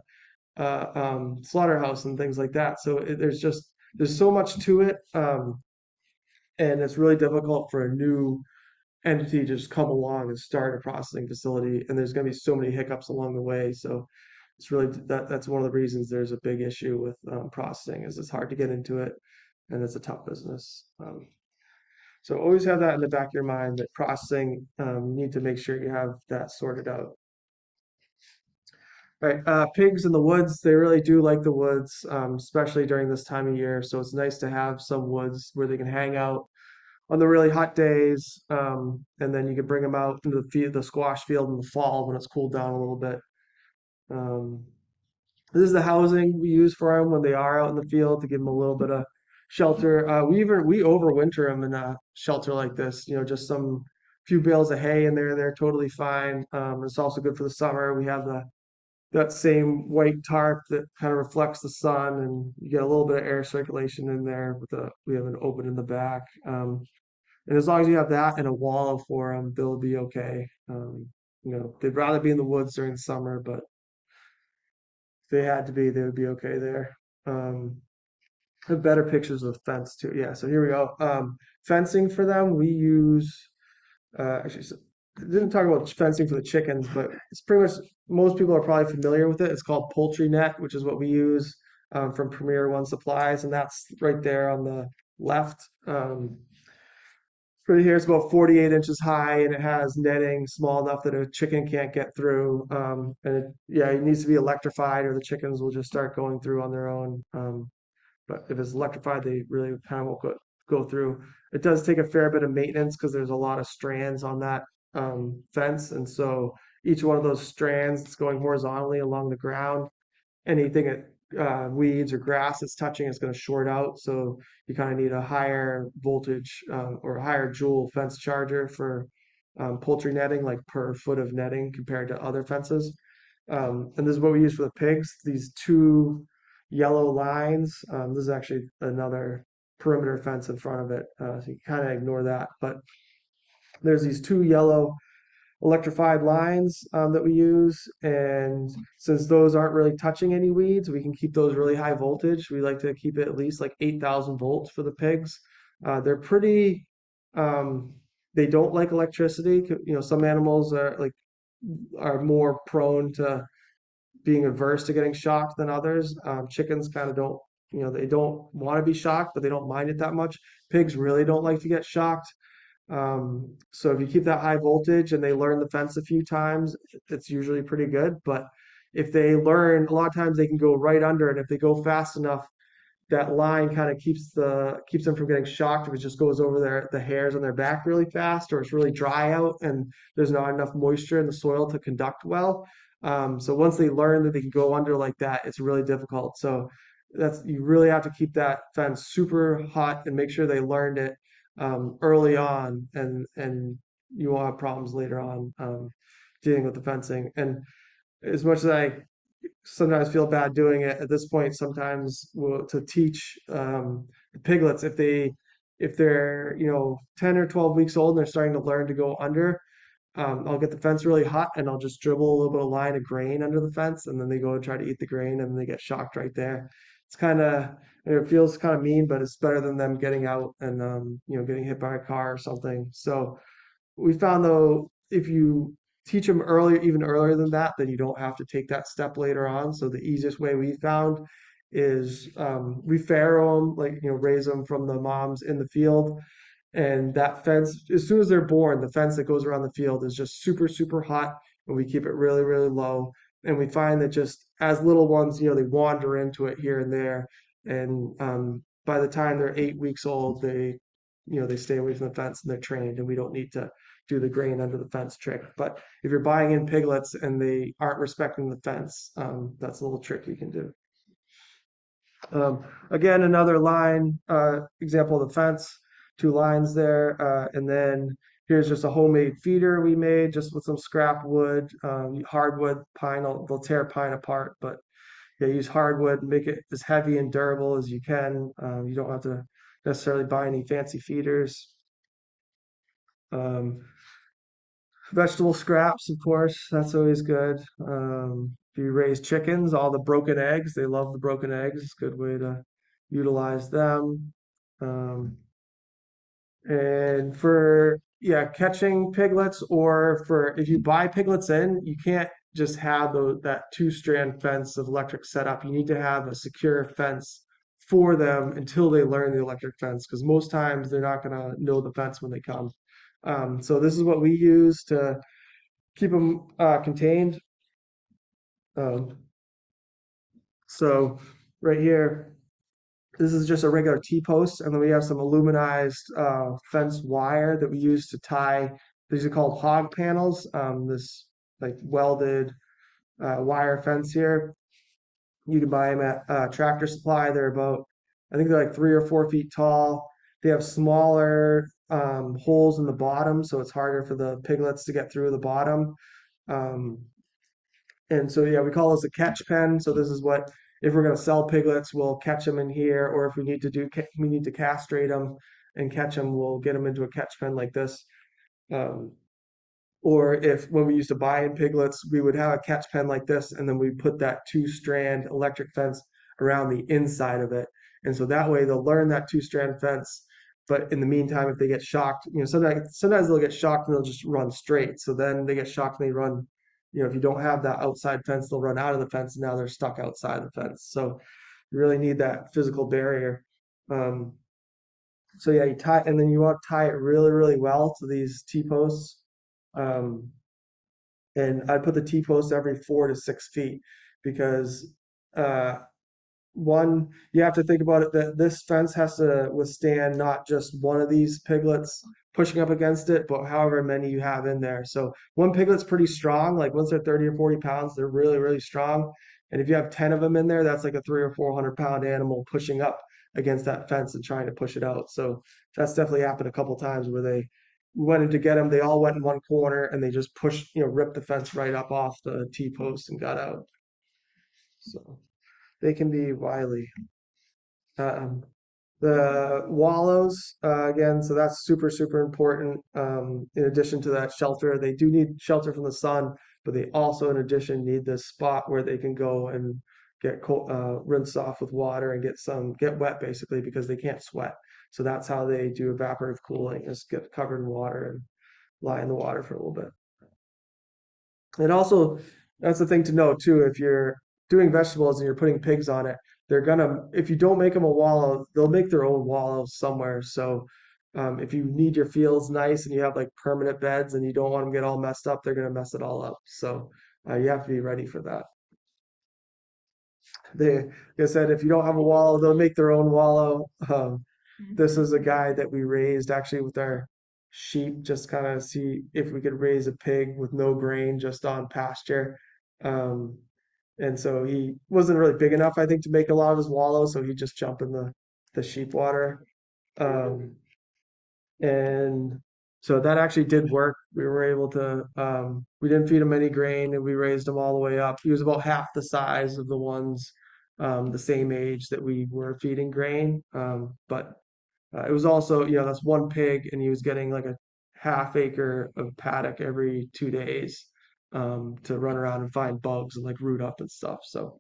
Speaker 1: slaughterhouse and things like that. So there's so much to it. And it's really difficult for a new entity to just come along and start a processing facility, and there's going to be so many hiccups along the way. So it's really that's one of the reasons there's a big issue with processing is it's hard to get into it, and it's a tough business. So always have that in the back of your mind that processing, you need to make sure you have that sorted out. Right, pigs in the woods, they really do like the woods, especially during this time of year. So it's nice to have some woods where they can hang out on the really hot days, and then you can bring them out into the squash field in the fall when it's cooled down a little bit. Um, this is the housing we use for them when they are out in the field to give them a little bit of shelter. We overwinter them in a shelter like this. Just some few bales of hay in there. They're totally fine. It's also good for the summer. We have that same white tarp that kind of reflects the sun, and you get a little bit of air circulation in there. We have an open in the back. And as long as you have that and a wallow for them, they'll be okay. They'd rather be in the woods during the summer, but if they had to be, they would be okay there. I have better pictures of the fence too. Yeah, so here we go. Fencing for them, we use actually, I didn't talk about fencing for the chickens, but it's pretty much most people are probably familiar with it. It's called poultry net, which is what we use from Premier One Supplies, and that's right there on the left. Right here, it's about 48 inches high, and it has netting small enough that a chicken can't get through. And yeah, it needs to be electrified, or the chickens will just start going through on their own. But if it's electrified, they really kind of won't go through. It does take a fair bit of maintenance because there's a lot of strands on that fence, and so each one of those strands is going horizontally along the ground. Anything that weeds or grass that's touching is going to short out. So you kind of need a higher voltage or a higher joule fence charger for poultry netting, like per foot of netting compared to other fences. And this is what we use for the pigs. These two yellow lines. This is actually another perimeter fence in front of it, so you kind of ignore that. But there's these two yellow electrified lines that we use, and since those aren't really touching any weeds, we can keep those really high voltage. We like to keep it at least like 8,000 volts for the pigs. They're pretty, um, they don't like electricity. Some animals are more prone to being averse to getting shocked than others. Chickens kind of don't, they don't want to be shocked, but they don't mind it that much. Pigs really don't like to get shocked. So if you keep that high voltage and they learn the fence a few times, it's usually pretty good. But if they learn, a lot of times they can go right under it. If they go fast enough, that line kind of keeps them from getting shocked if it just goes over the hairs on their back really fast, or it's really dry out and there's not enough moisture in the soil to conduct well. So once they learn that they can go under like that, it's really difficult. So you really have to keep that fence super hot and make sure they learned it early on, and you won't have problems later on dealing with the fencing. And as much as I sometimes feel bad doing it at this point, sometimes to teach the piglets, if they're 10 or 12 weeks old and they're starting to learn to go under, I'll get the fence really hot and I'll just dribble a little bit of line of grain under the fence, and then they go and try to eat the grain and they get shocked right there. It's kind of, it feels kind of mean, but it's better than them getting out and getting hit by a car or something. So we found though, if you teach them earlier, even earlier than that, then you don't have to take that step later on. So the easiest way we found is we farrow them, like raise them from the moms in the field, and that fence, as soon as they're born, the fence that goes around the field is just super, super hot, and we keep it really, really low. And we find that just as little ones, they wander into it here and there. And by the time they're 8 weeks old, they stay away from the fence and they're trained, and we don't need to do the grain under the fence trick. But if you're buying in piglets and they aren't respecting the fence, that's a little trick you can do. Again, another line example of the fence, two lines there, and then here's just a homemade feeder we made just with some scrap wood, hardwood, pine. They'll tear pine apart, but yeah, use hardwood, make it as heavy and durable as you can. You don't have to necessarily buy any fancy feeders. Um, Vegetable scraps, of course, that's always good. If you raise chickens, all the broken eggs, they love the broken eggs. It's a good way to utilize them. Um, and for, yeah, catching piglets, or for if you buy piglets in, you can't just have that two-strand fence of electric setup. You need to have a secure fence for them until they learn the electric fence, because most times they're not going to know the fence when they come. So this is what we use to keep them contained. Um, so right here, this is just a regular T-post, and then we have some aluminized fence wire that we use to tie. These are called hog panels. This like welded wire fence here. You can buy them at Tractor Supply. I think they're like 3 or 4 feet tall. They have smaller holes in the bottom, so it's harder for the piglets to get through the bottom. Um, And so, yeah, we call this a catch pen. So this is what, if we're going to sell piglets, we'll catch them in here, or if we need to castrate them and catch them, we'll get them into a catch pen like this. Um, or if when we used to buy in piglets, we would have a catch pen like this, and then we put that two-strand electric fence around the inside of it. And so that way they'll learn that two-strand fence. But in the meantime, if they get shocked, sometimes they'll get shocked and they'll just run straight. So then they get shocked and they run. If you don't have that outside fence, they'll run out of the fence, and now they're stuck outside the fence. So you really need that physical barrier. Um, so yeah, you tie, and then you want to tie it really, really well to these T-posts. Um, and I put the T-posts every 4 to 6 feet, because uh, one, you have to think about it that this fence has to withstand not just one of these piglets pushing up against it, but however many you have in there. So one piglet's pretty strong. Like once they're 30 or 40 pounds, they're really, really strong. And if you have 10 of them in there, that's like a 300 or 400 pound animal pushing up against that fence and trying to push it out. So that's definitely happened a couple times where they went in to get them. They all went in one corner and they just pushed, ripped the fence right up off the T-post and got out. So they can be wily. Um, the wallows, again, so that's super, super important. In addition to that shelter, they do need shelter from the sun, but they also, in addition, need this spot where they can go and get rinsed off with water and get wet basically because they can't sweat. So that's how they do evaporative cooling, is get covered in water and lie in the water for a little bit. And also, that's the thing to know too. If you're doing vegetables and you're putting pigs on it, if you don't make them a wallow, they'll make their own wallow somewhere. So, if you need your fields nice and you have like permanent beds and you don't want them to get all messed up, they're gonna mess it all up. So, you have to be ready for that. Like I said, if you don't have a wallow, they'll make their own wallow. This is a guy that we raised actually with our sheep, just kind of see if we could raise a pig with no grain just on pasture. Um, and so he wasn't really big enough, I think, to make a lot of his wallow, so he'd just jump in the sheep water. Um, and so that actually did work. We were able to, we didn't feed him any grain and we raised him all the way up. He was about half the size of the ones the same age that we were feeding grain. But it was also, that's one pig and he was getting like a half acre of paddock every 2 days to run around and find bugs and like root up and stuff. So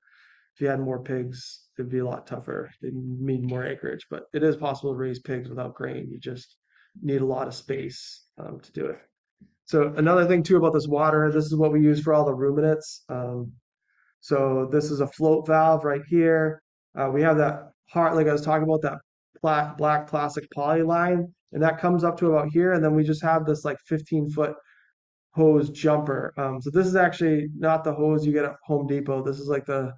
Speaker 1: if you had more pigs, it'd be a lot tougher. They need more acreage, but it is possible to raise pigs without grain. You just need a lot of space to do it. So another thing too about this water, this is what we use for all the ruminants. So this is a float valve right here. We have that part, like I was talking about, that black plastic poly line, and that comes up to about here, and then we just have this like 15-foot hose jumper. So this is actually not the hose you get at Home Depot. This is like the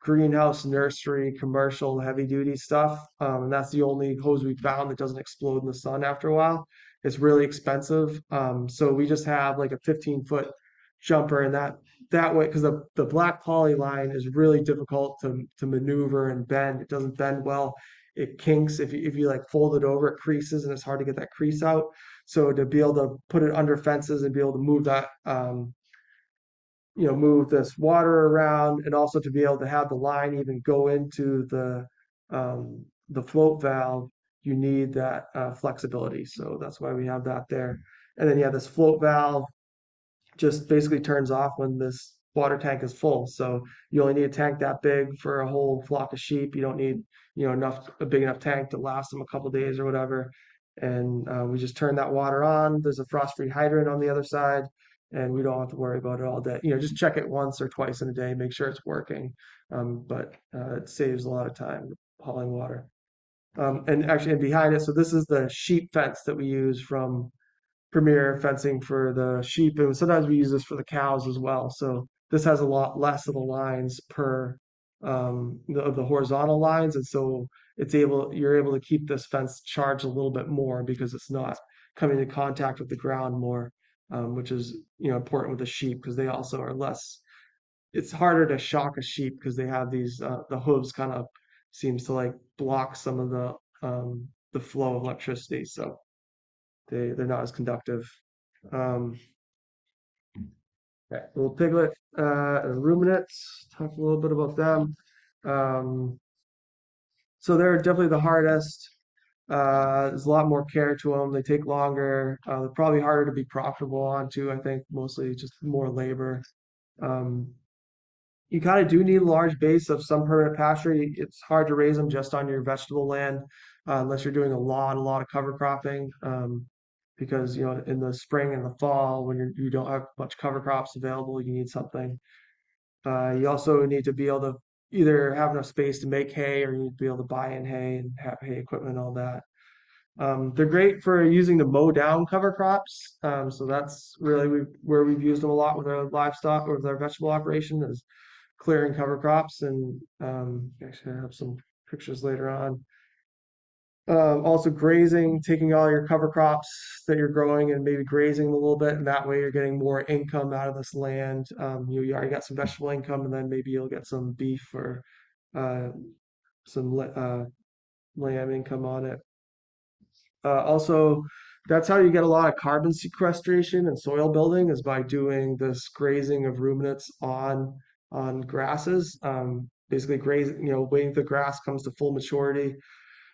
Speaker 1: greenhouse nursery commercial heavy duty stuff, and that's the only hose we found that doesn't explode in the sun after a while. It's really expensive, so we just have like a 15-foot jumper, and that way, because the black poly line is really difficult to maneuver and bend. It doesn't bend well. It kinks if you like fold it over, it creases, and it's hard to get that crease out. So to be able to put it under fences and be able to move that move this water around, and also to be able to have the line even go into the float valve, you need that flexibility. So that's why we have that there. And then this float valve just basically turns off when this water tank is full. So you only need a tank that big for a whole flock of sheep. You don't need, a big enough tank to last them a couple days or whatever. And we just turn that water on. There's a frost-free hydrant on the other side, and we don't have to worry about it all day. Just check it once or twice in a day, make sure it's working. But it saves a lot of time hauling water. And actually, and behind it, so this is the sheep fence that we use from Premier fencing for the sheep, and sometimes we use this for the cows as well. So this has a lot less of the lines per of the horizontal lines, and so you're able to keep this fence charged a little bit more because it's not coming in contact with the ground more, which is important with the sheep because they also are less. It's harder to shock a sheep because they have these the hooves kind of seems to like block some of the flow of electricity, so they're not as conductive. Um, okay, little piglet and ruminants. Talk a little bit about them. Um, so they're definitely the hardest. There's a lot more care to them. They take longer. They're probably harder to be profitable on too. I think mostly just more labor. Um, you kind of do need a large base of some permanent pasture. It's hard to raise them just on your vegetable land unless you're doing a lot of cover cropping. Because in the spring and the fall, when you don't have much cover crops available, you need something. You also need to be able to either have enough space to make hay, or you need to be able to buy in hay and have hay equipment and all that. They're great for using to mow down cover crops. So that's really where we've used them a lot with our livestock or with our vegetable operation is clearing cover crops, and actually I have some pictures later on. Also grazing, taking all your cover crops that you're growing and maybe grazing them a little bit, and that way you're getting more income out of this land. You already got some vegetable income, and then maybe you'll get some beef or uh, some lamb income on it. Also, that's how you get a lot of carbon sequestration and soil building is by doing this grazing of ruminants on grasses. Basically, grazing, waiting till the grass comes to full maturity,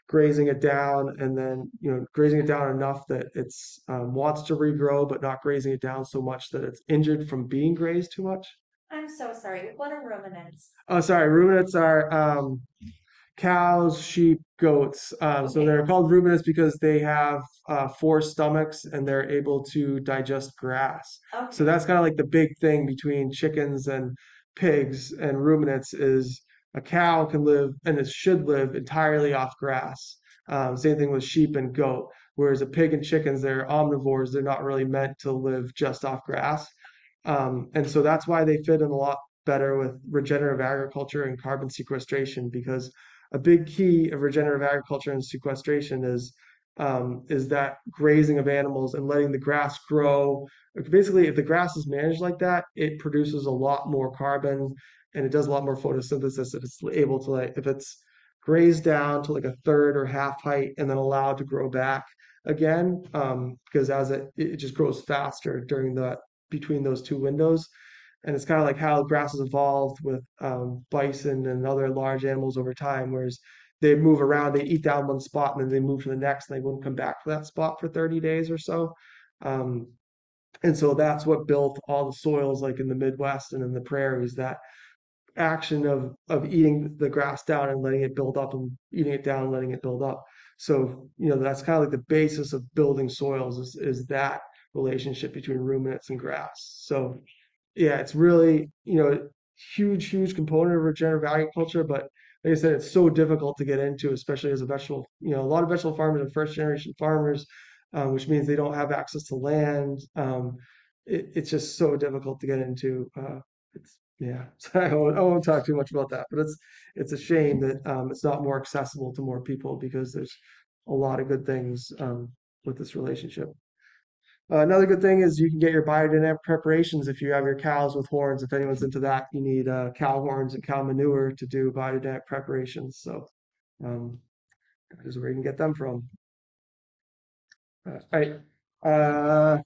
Speaker 1: grazing it down, and then grazing it down enough that it's wants to regrow, but not grazing it down so much that it's injured from being grazed too much.
Speaker 2: I'm so sorry. What are ruminants?
Speaker 1: Oh, sorry, ruminants are cows, sheep, goats. So
Speaker 2: Okay.
Speaker 1: they're called ruminants because they have four stomachs and they're able to digest grass. So
Speaker 2: Okay.
Speaker 1: that's kind of like the big thing between chickens and pigs and ruminants is a cow can live and it should live entirely off grass. Same thing with sheep and goat. Whereas a pig and chickens, they're omnivores. They're not really meant to live just off grass. And so that's why they fit in a lot better with regenerative agriculture and carbon sequestration because a big key of regenerative agriculture and sequestration is that grazing of animals and letting the grass grow. Basically, if the grass is managed like that, it produces a lot more carbon and it does a lot more photosynthesis. If it's able to like if it's grazed down to like a third or half height and then allowed to grow back again, because as it just grows faster during the between those two windows. And it's kind of like how grass has evolved with bison and other large animals over time, whereas they move around, they eat down one spot and then they move to the next and they wouldn't come back to that spot for 30 days or so. Um, and so that's what built all the soils like in the Midwest and in the prairies, that action of eating the grass down and letting it build up and eating it down and letting it build up. So, that's kind of like the basis of building soils is that relationship between ruminants and grass. So yeah, it's really, huge component of regenerative agriculture, but like I said, it's so difficult to get into, especially as a vegetable, a lot of vegetable farmers are first generation farmers, which means they don't have access to land. It's just so difficult to get into. Yeah, so I won't talk too much about that, but it's a shame that it's not more accessible to more people because there's a lot of good things with this relationship. Another good thing is you can get your biodynamic preparations if you have your cows with horns. If anyone's into that, you need cow horns and cow manure to do biodynamic preparations. So um, that is where you can get them from. All right. Uh,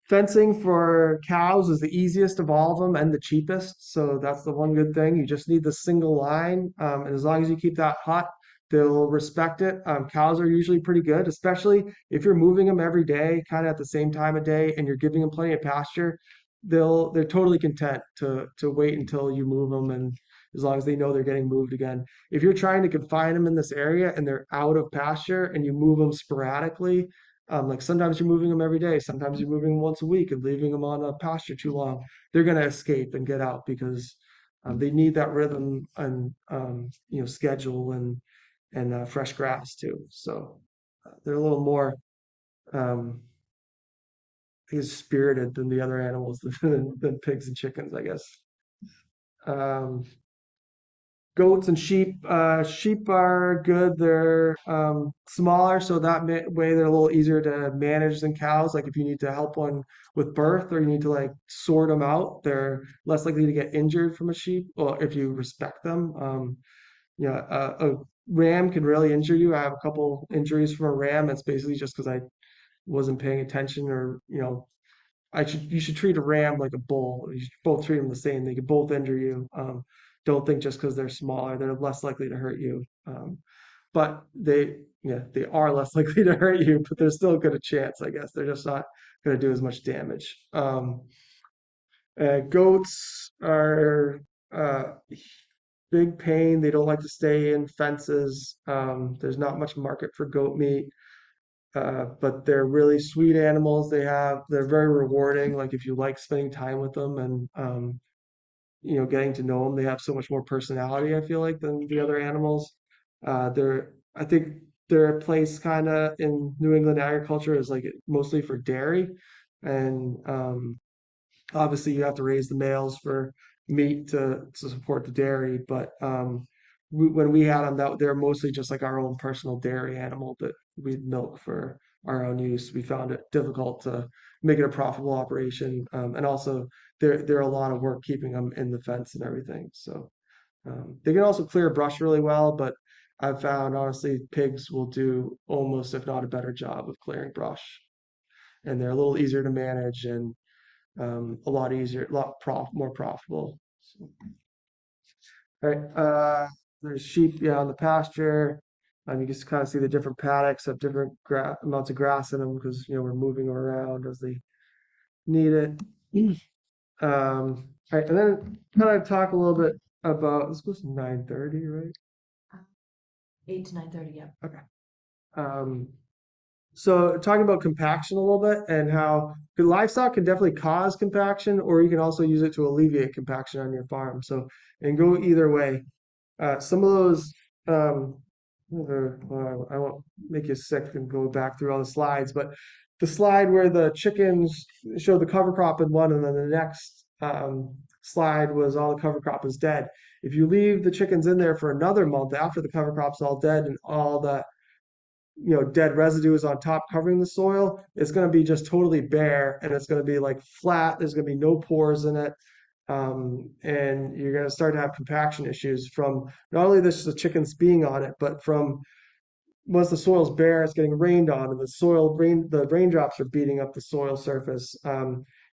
Speaker 1: Fencing for cows is the easiest of all of them and the cheapest. So that's the one good thing. You just need the single line. And as long as you keep that hot, they'll respect it. Cows are usually pretty good, especially if you're moving them every day, kind of at the same time of day, and you're giving them plenty of pasture. They're totally content to wait until you move them, and as long as they know they're getting moved again. If you're trying to confine them in this area and they're out of pasture and you move them sporadically, like sometimes you're moving them every day, sometimes you're moving them once a week and leaving them on a pasture too long. They're going to escape and get out because they need that rhythm and schedule and fresh grass too. So they're a little more um, I guess spirited than the other animals than pigs and chickens, I guess. Um, Goats and sheep. Sheep are good. They're smaller, so that way they're a little easier to manage than cows. Like if you need to help one with birth or you need to like sort them out, they're less likely to get injured from a sheep. Well, if you respect them. A ram can really injure you. I have a couple injuries from a ram. It's basically just because I wasn't paying attention or you should treat a ram like a bull. You should both treat them the same. They could both injure you. Don't think just because they're smaller, they're less likely to hurt you. But they are less likely to hurt you, but there's still a good a chance, I guess. They're just not going to do as much damage. Goats are big pain. They don't like to stay in fences. There's not much market for goat meat. But they're really sweet animals. They're very rewarding. Like if you like spending time with them and getting to know them, they have so much more personality, I feel like, than the other animals. I think their place kind of in New England agriculture is like mostly for dairy, and obviously you have to raise the males for meat to support the dairy, but when we had them, that they're mostly just like our own personal dairy animal that we'd milk for our own use. We found it difficult to make it a profitable operation, and also they're a lot of work keeping them in the fence and everything. So they can also clear brush really well, but I've found honestly pigs will do almost if not a better job of clearing brush, and they're a little easier to manage and a lot easier, a lot more profitable. So, all right, there's sheep, yeah, on the pasture. You can just kind of see the different paddocks have different amounts of grass in them because we're moving them around as they need it. All right, and then kind of talk a little bit about this was 9:30, right?
Speaker 2: 8 to 9:30, yeah.
Speaker 1: Okay. Um, so talking about compaction a little bit and how the livestock can definitely cause compaction, or you can also use it to alleviate compaction on your farm. So and go either way. Some of those, I won't make you sick and go back through all the slides, but the slide where the chickens show the cover crop in one, and then the next slide was all the cover crop is dead. If you leave the chickens in there for another month after the cover crop's all dead and all the dead residue is on top covering the soil, it's going to be just totally bare and it's going to be like flat. There's going to be no pores in it. And you're going to start to have compaction issues from not only this the chickens being on it, but from once the soil's bare, it's getting rained on, and the raindrops are beating up the soil surface.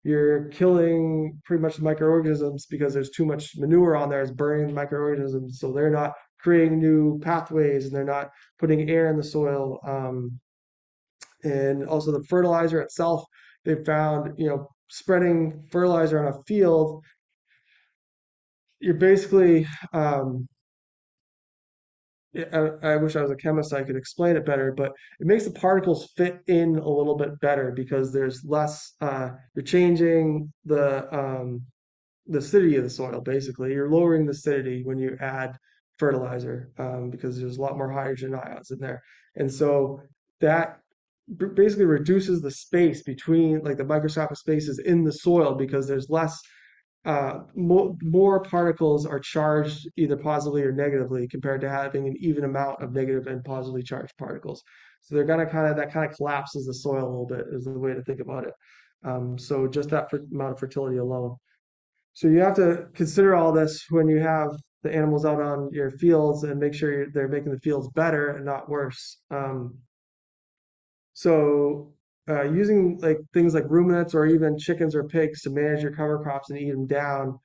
Speaker 1: You're killing pretty much the microorganisms because there's too much manure on there. It's burning the microorganisms, so they're not creating new pathways and they're not putting air in the soil. And also the fertilizer itself, they found, spreading fertilizer on a field, you're basically, I wish I was a chemist, I could explain it better, but it makes the particles fit in a little bit better because there's less, you're changing the acidity of the soil, basically. You're lowering the acidity when you add fertilizer because there's a lot more hydrogen ions in there. And so that basically reduces the space between, like the microscopic spaces in the soil because there's less more particles are charged either positively or negatively compared to having an even amount of negative and positively charged particles. So they're gonna that kind of collapses the soil a little bit is the way to think about it. So just that amount of fertility alone. So you have to consider all this when you have the animals out on your fields and make sure they're making the fields better and not worse. So using like things like ruminants or even chickens or pigs to manage your cover crops and eat them down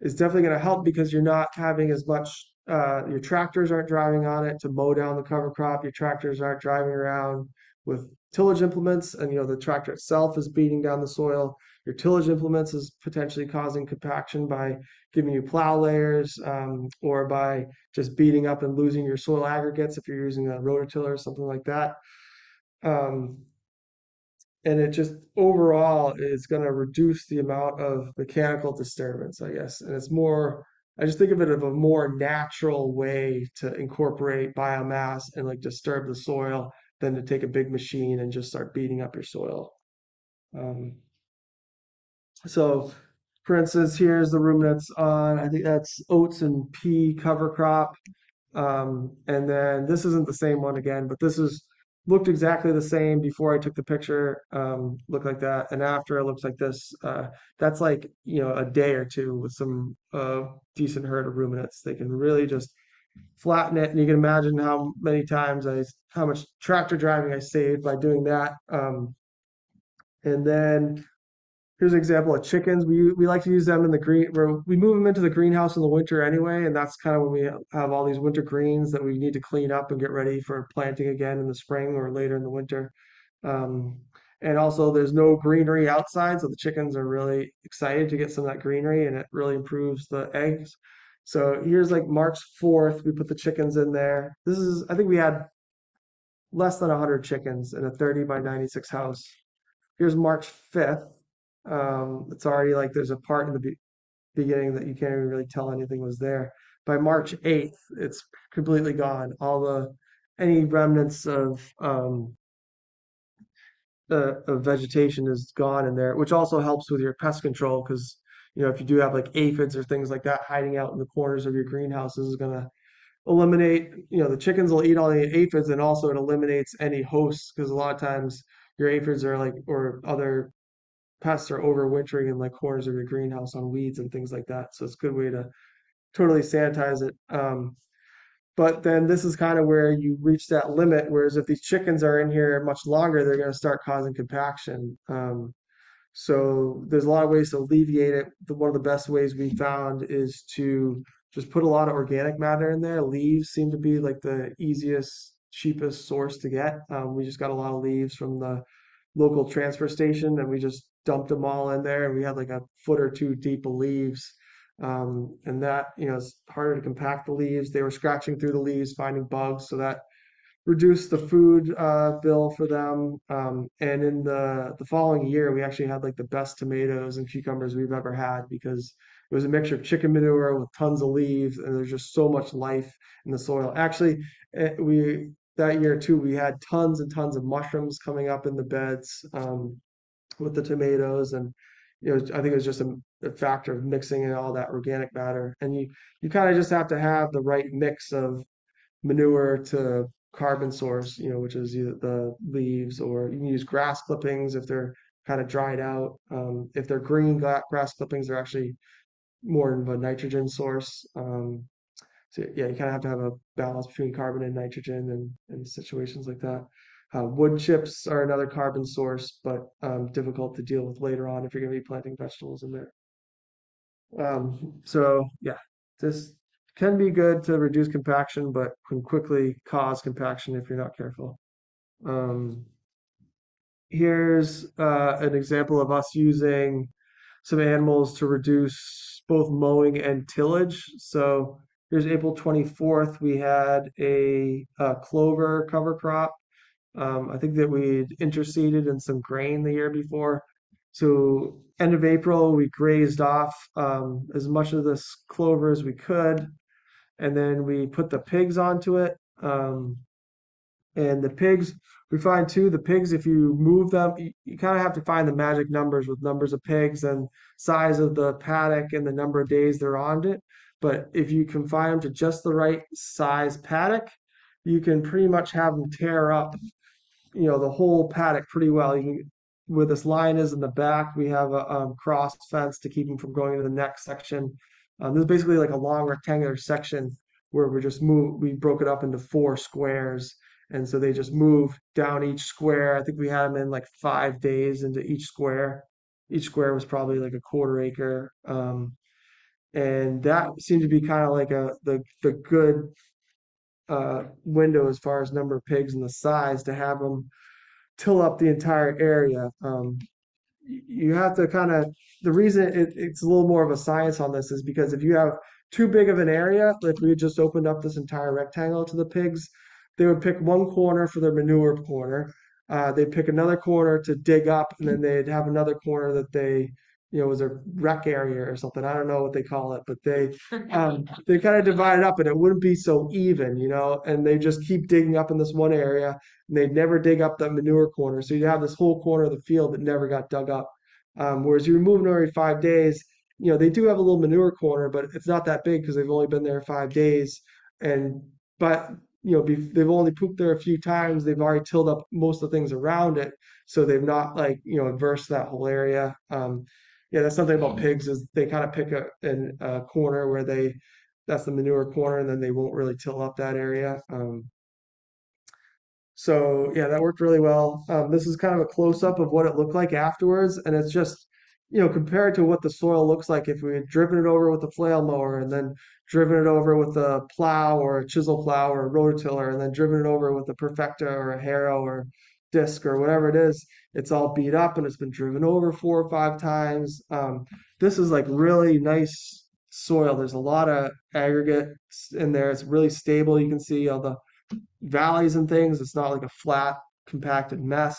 Speaker 1: is definitely going to help because you're not having as much, your tractors aren't driving on it to mow down the cover crop. Your tractors aren't driving around with tillage implements, and the tractor itself is beating down the soil. Your tillage implements is potentially causing compaction by giving you plow layers, or by just beating up and losing your soil aggregates if you're using a rototiller or something like that. Um, and it just overall is going to reduce the amount of mechanical disturbance, I guess. And it's more, I just think of it of a more natural way to incorporate biomass and like disturb the soil than to take a big machine and just start beating up your soil. Um, so, for instance, here's the ruminants on, I think that's oats and pea cover crop. And then this isn't the same one again, but this is looked exactly the same before I took the picture. Looked like that, and after it looks like this. That's like a day or two with some decent herd of ruminants. They can really just flatten it, and you can imagine how many times how much tractor driving I saved by doing that. And then here's an example of chickens. We like to use them in the green, where we move them into the greenhouse in the winter anyway, and that's kind of when we have all these winter greens that we need to clean up and get ready for planting again in the spring or later in the winter. Um, and also, there's no greenery outside, so the chickens are really excited to get some of that greenery, and it really improves the eggs. So here's like March 4th, we put the chickens in there. I think we had less than 100 chickens in a 30 by 96 house. Here's March 5th. It's already like there's a part in the beginning that you can't even really tell anything was there. By March 8th, it's completely gone. Any remnants of vegetation is gone in there, which also helps with your pest control because if you do have like aphids or things like that hiding out in the corners of your greenhouses is going to eliminate, the chickens will eat all the aphids, and also it eliminates any hosts because a lot of times your aphids are like, or other pests are overwintering in like corners of your greenhouse on weeds and things like that. So it's a good way to totally sanitize it. But then this is kind of where you reach that limit. Whereas if these chickens are in here much longer, they're going to start causing compaction. So there's a lot of ways to alleviate it. One of the best ways we found is to just put a lot of organic matter in there. Leaves seem to be like the easiest, cheapest source to get. We just got a lot of leaves from the local transfer station, and we just dumped them all in there, and we had like a foot or two deep of leaves. And that, it's harder to compact the leaves. They were scratching through the leaves, finding bugs, so that reduced the food bill for them. And in the following year, we actually had like the best tomatoes and cucumbers we've ever had because it was a mixture of chicken manure with tons of leaves, and there's just so much life in the soil. Actually, we that year too, we had tons and tons of mushrooms coming up in the beds with the tomatoes, and I think it was just a factor of mixing in all that organic matter. And you kind of just have to have the right mix of manure to carbon source, which is either the leaves, or you can use grass clippings if they're kind of dried out. If they're green grass clippings, they're actually more of a nitrogen source. So yeah, you kind of have to have a balance between carbon and nitrogen and situations like that. Wood chips are another carbon source, but difficult to deal with later on if you're going to be planting vegetables in there. So yeah, this can be good to reduce compaction, but can quickly cause compaction if you're not careful. Um, Here's an example of us using some animals to reduce both mowing and tillage. So here's April 24th. We had a clover cover crop. I think that we'd interseeded in some grain the year before. So end of April, we grazed off as much of this clover as we could, and then we put the pigs onto it. And the pigs, we find too, the pigs, if you move them, you kind of have to find the magic numbers with numbers of pigs and size of the paddock and the number of days they're on it. But if you confine them to just the right size paddock, you can pretty much have them tear up the whole paddock pretty well. You can, where this line is in the back, we have a cross fence to keep them from going to the next section. This is basically like a long rectangular section where we broke it up into 4 squares. And so they just move down each square. I think we had them in like 5 days into each square. Each square was probably like a quarter acre. And that seemed to be kind of like the good window as far as number of pigs and the size to have them till up the entire area. You have to kind of, the reason it's a little more of a science on this is because if you have too big of an area, like we just opened up this entire rectangle to the pigs, they would pick one corner for their manure corner. They'd pick another corner to dig up, and then they'd have another corner that was a rec area or something. I don't know what they call it, but they kind of divide it up, and it wouldn't be so even, and they just keep digging up in this one area, and they'd never dig up that manure corner. So you'd have this whole corner of the field that never got dug up. Whereas you remove them every 5 days, they do have a little manure corner, but it's not that big because they've only been there 5 days. And but they've only pooped there a few times. They've already tilled up most of the things around it, so they've not like adversed that whole area. Yeah, that's something about pigs is they kind of pick a corner where that's the manure corner, and then they won't really till up that area. So yeah, that worked really well. This is kind of a close up of what it looked like afterwards, and it's just, compared to what the soil looks like if we had driven it over with a flail mower and then driven it over with a plow or a chisel plow or a rototiller and then driven it over with a perfecta or a harrow or disc or whatever it is, it's all beat up and it's been driven over 4 or 5 times. This is like really nice soil. There's a lot of aggregate in there. It's really stable. You can see all the valleys and things. It's not like a flat, compacted mess.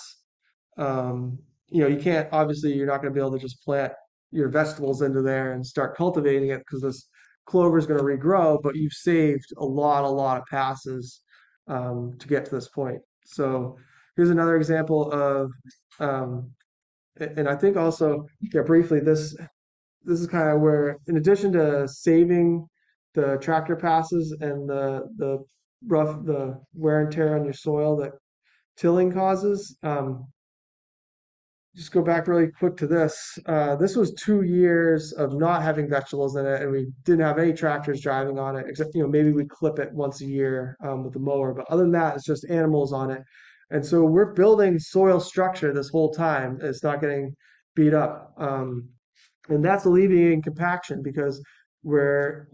Speaker 1: Um, you can't, obviously, you're not going to be able to just plant your vegetables into there and start cultivating it because this clover is going to regrow, but you've saved a lot of passes to get to this point. So here's another example of, and I think also, yeah, briefly, this this is kind of where, in addition to saving the tractor passes and the wear and tear on your soil that tilling causes, just go back really quick to this. This was 2 years of not having vegetables in it, and we didn't have any tractors driving on it, except maybe we clip it once a year with the mower. But other than that, it's just animals on it, and so we're building soil structure this whole time. It's not getting beat up. And that's alleviating compaction because we're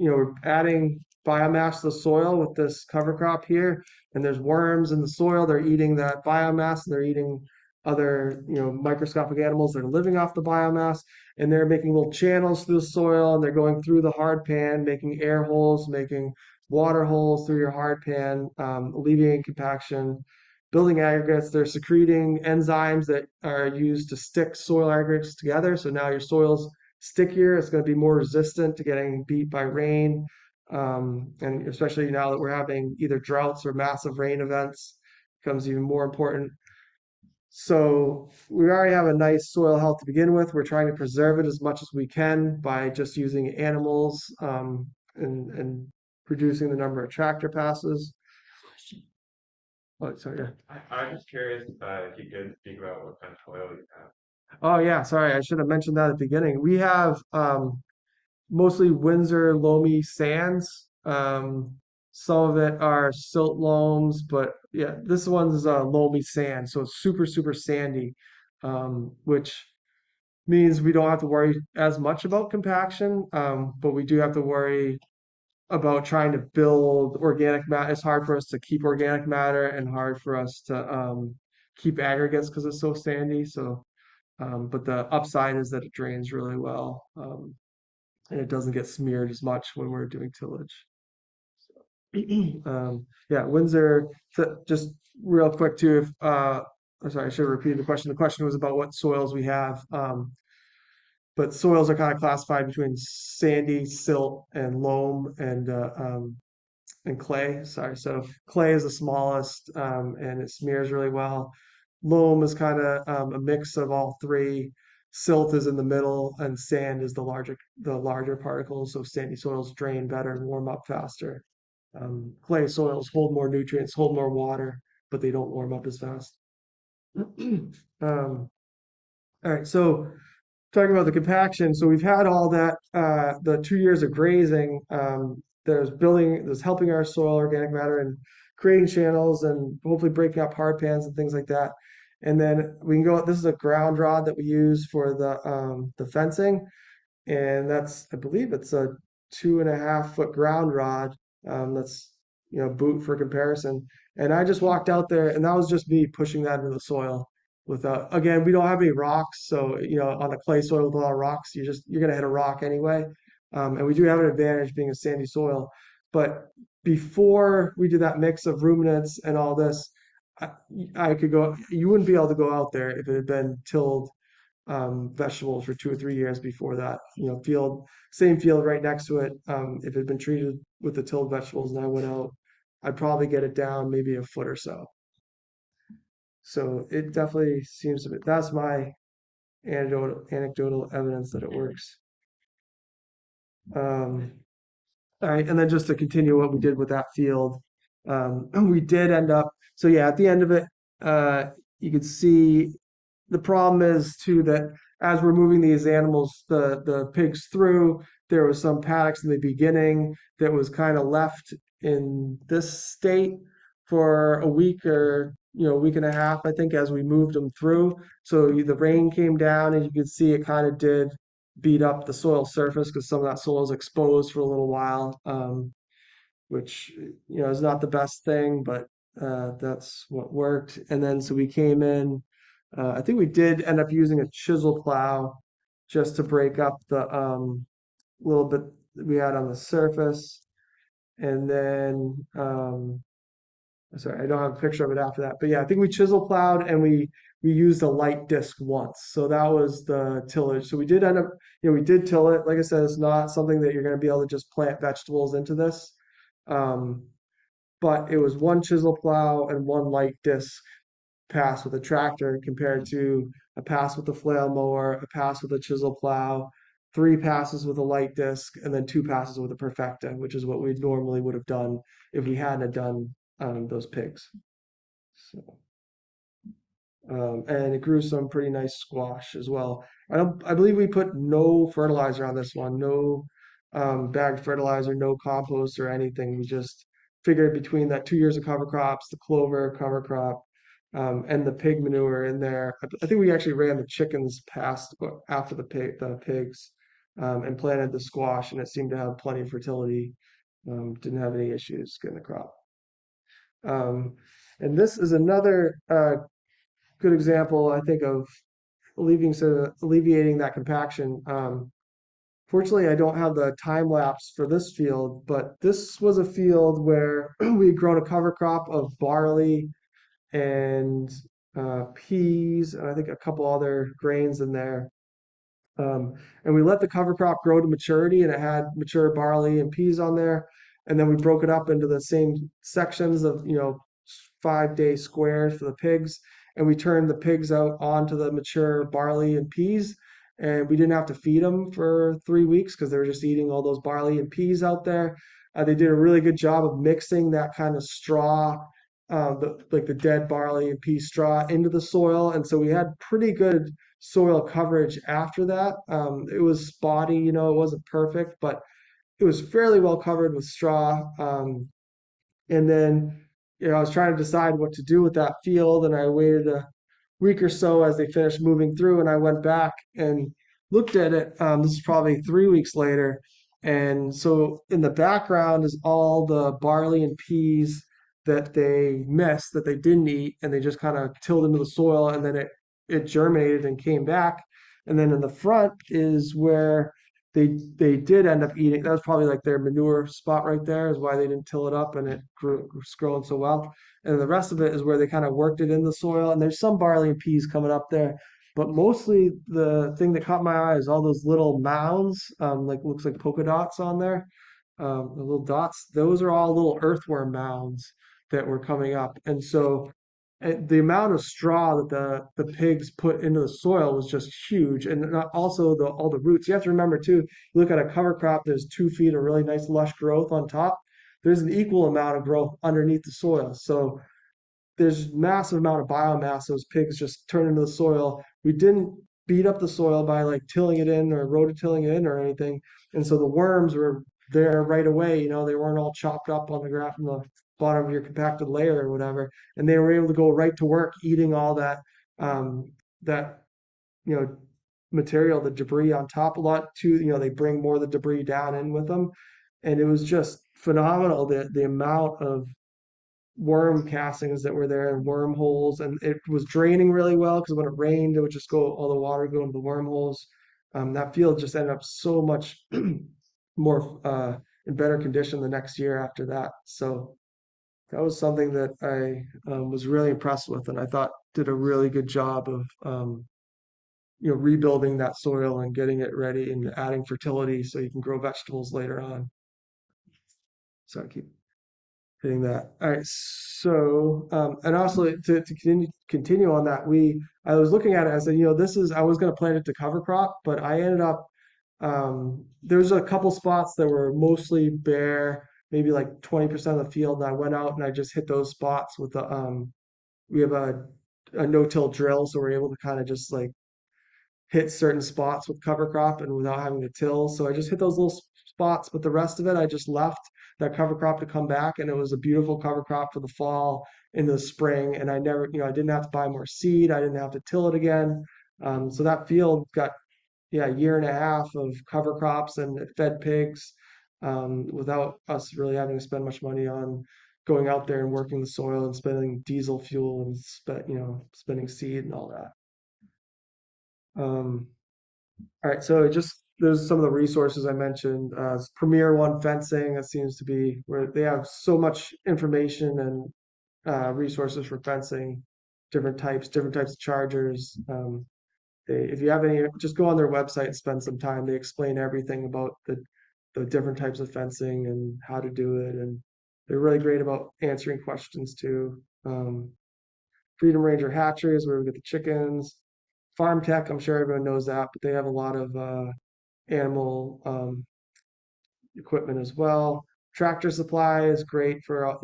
Speaker 1: adding biomass to the soil with this cover crop here, and there's worms in the soil. They're eating that biomass, and they're eating other microscopic animals that are living off the biomass, and they're making little channels through the soil, and they're going through the hard pan, making air holes, making water holes through your hard pan, alleviating compaction, building aggregates. They're secreting enzymes that are used to stick soil aggregates together, so now your soil's stickier. It's going to be more resistant to getting beat by rain. And especially now that we're having either droughts or massive rain events, becomes even more important. So we already have a nice soil health to begin with. We're trying to preserve it as much as we can by just using animals and reducing the number of tractor passes. Oh, sorry, yeah.
Speaker 5: I'm just curious if you could speak about what kind of soil you have.
Speaker 1: Oh, yeah, sorry, I should have mentioned that at the beginning. We have mostly Windsor loamy sands. Some of it are silt loams, but yeah, this one's loamy sand, so it's super, super sandy, which means we don't have to worry as much about compaction, but we do have to worry about trying to build organic matter. It's hard for us to keep organic matter and hard for us to keep aggregates because it's so sandy. So, but the upside is that it drains really well. And it doesn't get smeared as much when we're doing tillage. Yeah, Windsor, just real quick too, if I'm sorry, I should have repeated the question. The question was about what soils we have. But soils are kind of classified between sandy, silt, and loam and clay. Sorry, so clay is the smallest and it smears really well. Loam is kind of a mix of all three. Silt is in the middle, and sand is the larger particles. So sandy soils drain better and warm up faster. Clay soils hold more nutrients, hold more water, but they don't warm up as fast. All right, so talking about the compaction, so we've had all that, the 2 years of grazing, there's helping our soil organic matter and creating channels and hopefully breaking up hard pans and things like that. And then we can go, this is a ground rod that we use for the fencing. And that's, I believe it's a 2.5 foot ground rod. That's, boot for comparison. And I just walked out there and that was just me pushing that into the soil without, again, we don't have any rocks. So, on a clay soil with a lot of rocks, you're going to hit a rock anyway. And we do have an advantage being a sandy soil. But before we did that mix of ruminants and all this, I, I could go, you wouldn't be able to go out there if it had been tilled vegetables for 2 or 3 years before that. Same field right next to it. If it had been treated with the tilled vegetables and I went out, I'd probably get it down maybe a foot or so. So it definitely seems to be, that's my anecdotal evidence that it works. All right, and then just to continue what we did with that field, we did end up, so yeah, at the end of it, you could see the problem is too that as we're moving these animals, the pigs through, there was some paddocks in the beginning that was kind of left in this state for a week or a week and a half, I think, as we moved them through. So the rain came down, and you could see it kind of did beat up the soil surface because some of that soil is exposed for a little while, which is not the best thing, but that's what worked. And then so we came in. I think we did end up using a chisel plow just to break up the little bit that we had on the surface. And then, sorry, I don't have a picture of it after that. But yeah, I think we chisel plowed and we used a light disc once. So that was the tillage. So we did end up, we did till it. Like I said, it's not something that you're going to be able to just plant vegetables into this. But it was one chisel plow and one light disc pass with a tractor compared to a pass with a flail mower, a pass with a chisel plow, 3 passes with a light disc and then 2 passes with a perfecta, which is what we normally would have done if we hadn't have done those pigs. So, and it grew some pretty nice squash as well. I believe we put no fertilizer on this one, no bagged fertilizer, no compost or anything. We just figured between that 2 years of cover crops, the clover cover crop, and the pig manure in there. I think we actually ran the chickens past after the pigs, and planted the squash, and it seemed to have plenty of fertility. Didn't have any issues getting the crop. And this is another good example, I think, of alleviating that compaction. Fortunately, I don't have the time lapse for this field, but this was a field where we had grown a cover crop of barley and peas, and I think a couple other grains in there. Um, and we let the cover crop grow to maturity, and it had mature barley and peas on there. And then we broke it up into the same sections of, 5-day squares for the pigs. And we turned the pigs out onto the mature barley and peas. And we didn't have to feed them for 3 weeks because they were just eating all those barley and peas out there. They did a really good job of mixing that kind of straw, like the dead barley and pea straw, into the soil. And so we had pretty good soil coverage after that. It was spotty, it wasn't perfect, but it was fairly well covered with straw. And then, I was trying to decide what to do with that field, and I waited a week or so as they finished moving through, and I went back and looked at it. This is probably 3 weeks later. And so in the background is all the barley and peas that they missed, that they didn't eat, and they just kind of tilled into the soil, and then it germinated and came back. And then in the front is where they did end up eating. That was probably like their manure spot right there, is why they didn't till it up and it was growing so well. And the rest of it is where they kind of worked it in the soil. And there's some barley and peas coming up there, but mostly the thing that caught my eye is all those little mounds, like looks like polka dots on there. The little dots, those are all little earthworm mounds that were coming up. And so the amount of straw that the pigs put into the soil was just huge, and also all the roots. You have to remember too. You look at a cover crop. There's 2 feet of really nice lush growth on top. There's an equal amount of growth underneath the soil. So there's massive amount of biomass those pigs just turn into the soil. We didn't beat up the soil by like tilling it in or rototilling it in or anything, and so the worms were there right away. They weren't all chopped up on the ground from the bottom of your compacted layer or whatever, and they were able to go right to work eating all that you know material, the debris on top. A lot too. They bring more of the debris down in with them, and it was just phenomenal the amount of worm castings that were there and wormholes, and it was draining really well because when it rained it would just go, all the water go into the wormholes. That field just ended up so much more in better condition the next year after that. So that was something that I was really impressed with, and I thought did a really good job of rebuilding that soil and getting it ready and adding fertility so you can grow vegetables later on. So I keep hitting that. All right. So, and also to continue on that, I was looking at it. I said, I was going to plant it to cover crop, but I ended up, there's a couple spots that were mostly bare, maybe like 20% of the field. And I went out and I just hit those spots with we have a no-till drill. So we're able to kind of just like hit certain spots with cover crop and without having to till. So I just hit those little spots, but the rest of it I just left that cover crop to come back, and it was a beautiful cover crop for the fall into the spring. And I never, I didn't have to buy more seed. I didn't have to till it again. So that field got, yeah, a year and a half of cover crops, and it fed pigs without us really having to spend much money on going out there and working the soil and spending diesel fuel and spending seed and all that. All right, so there's some of the resources I mentioned. Premier One Fencing, that seems to be where they have so much information and resources for fencing, different types of chargers. If you have any, just go on their website and spend some time. They explain everything about the different types of fencing and how to do it, and they're really great about answering questions too. Freedom Ranger Hatchery is where we get the chickens. Farm Tech, I'm sure everyone knows that, but they have a lot of animal equipment as well. Tractor Supply is great for,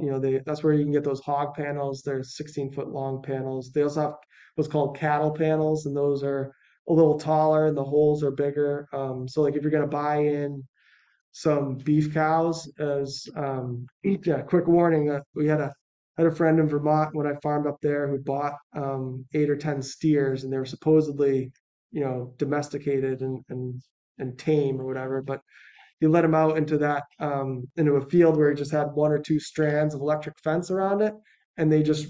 Speaker 1: that's where you can get those hog panels. They're 16-foot long panels. They also have what's called cattle panels, and those are a little taller and the holes are bigger. So like if you're going to buy in some beef cows, as yeah, quick warning, we had a friend in Vermont when I farmed up there who bought 8 or 10 steers, and they were supposedly, domesticated and tame or whatever, but he let him out into a field where he just had 1 or 2 strands of electric fence around it, and they just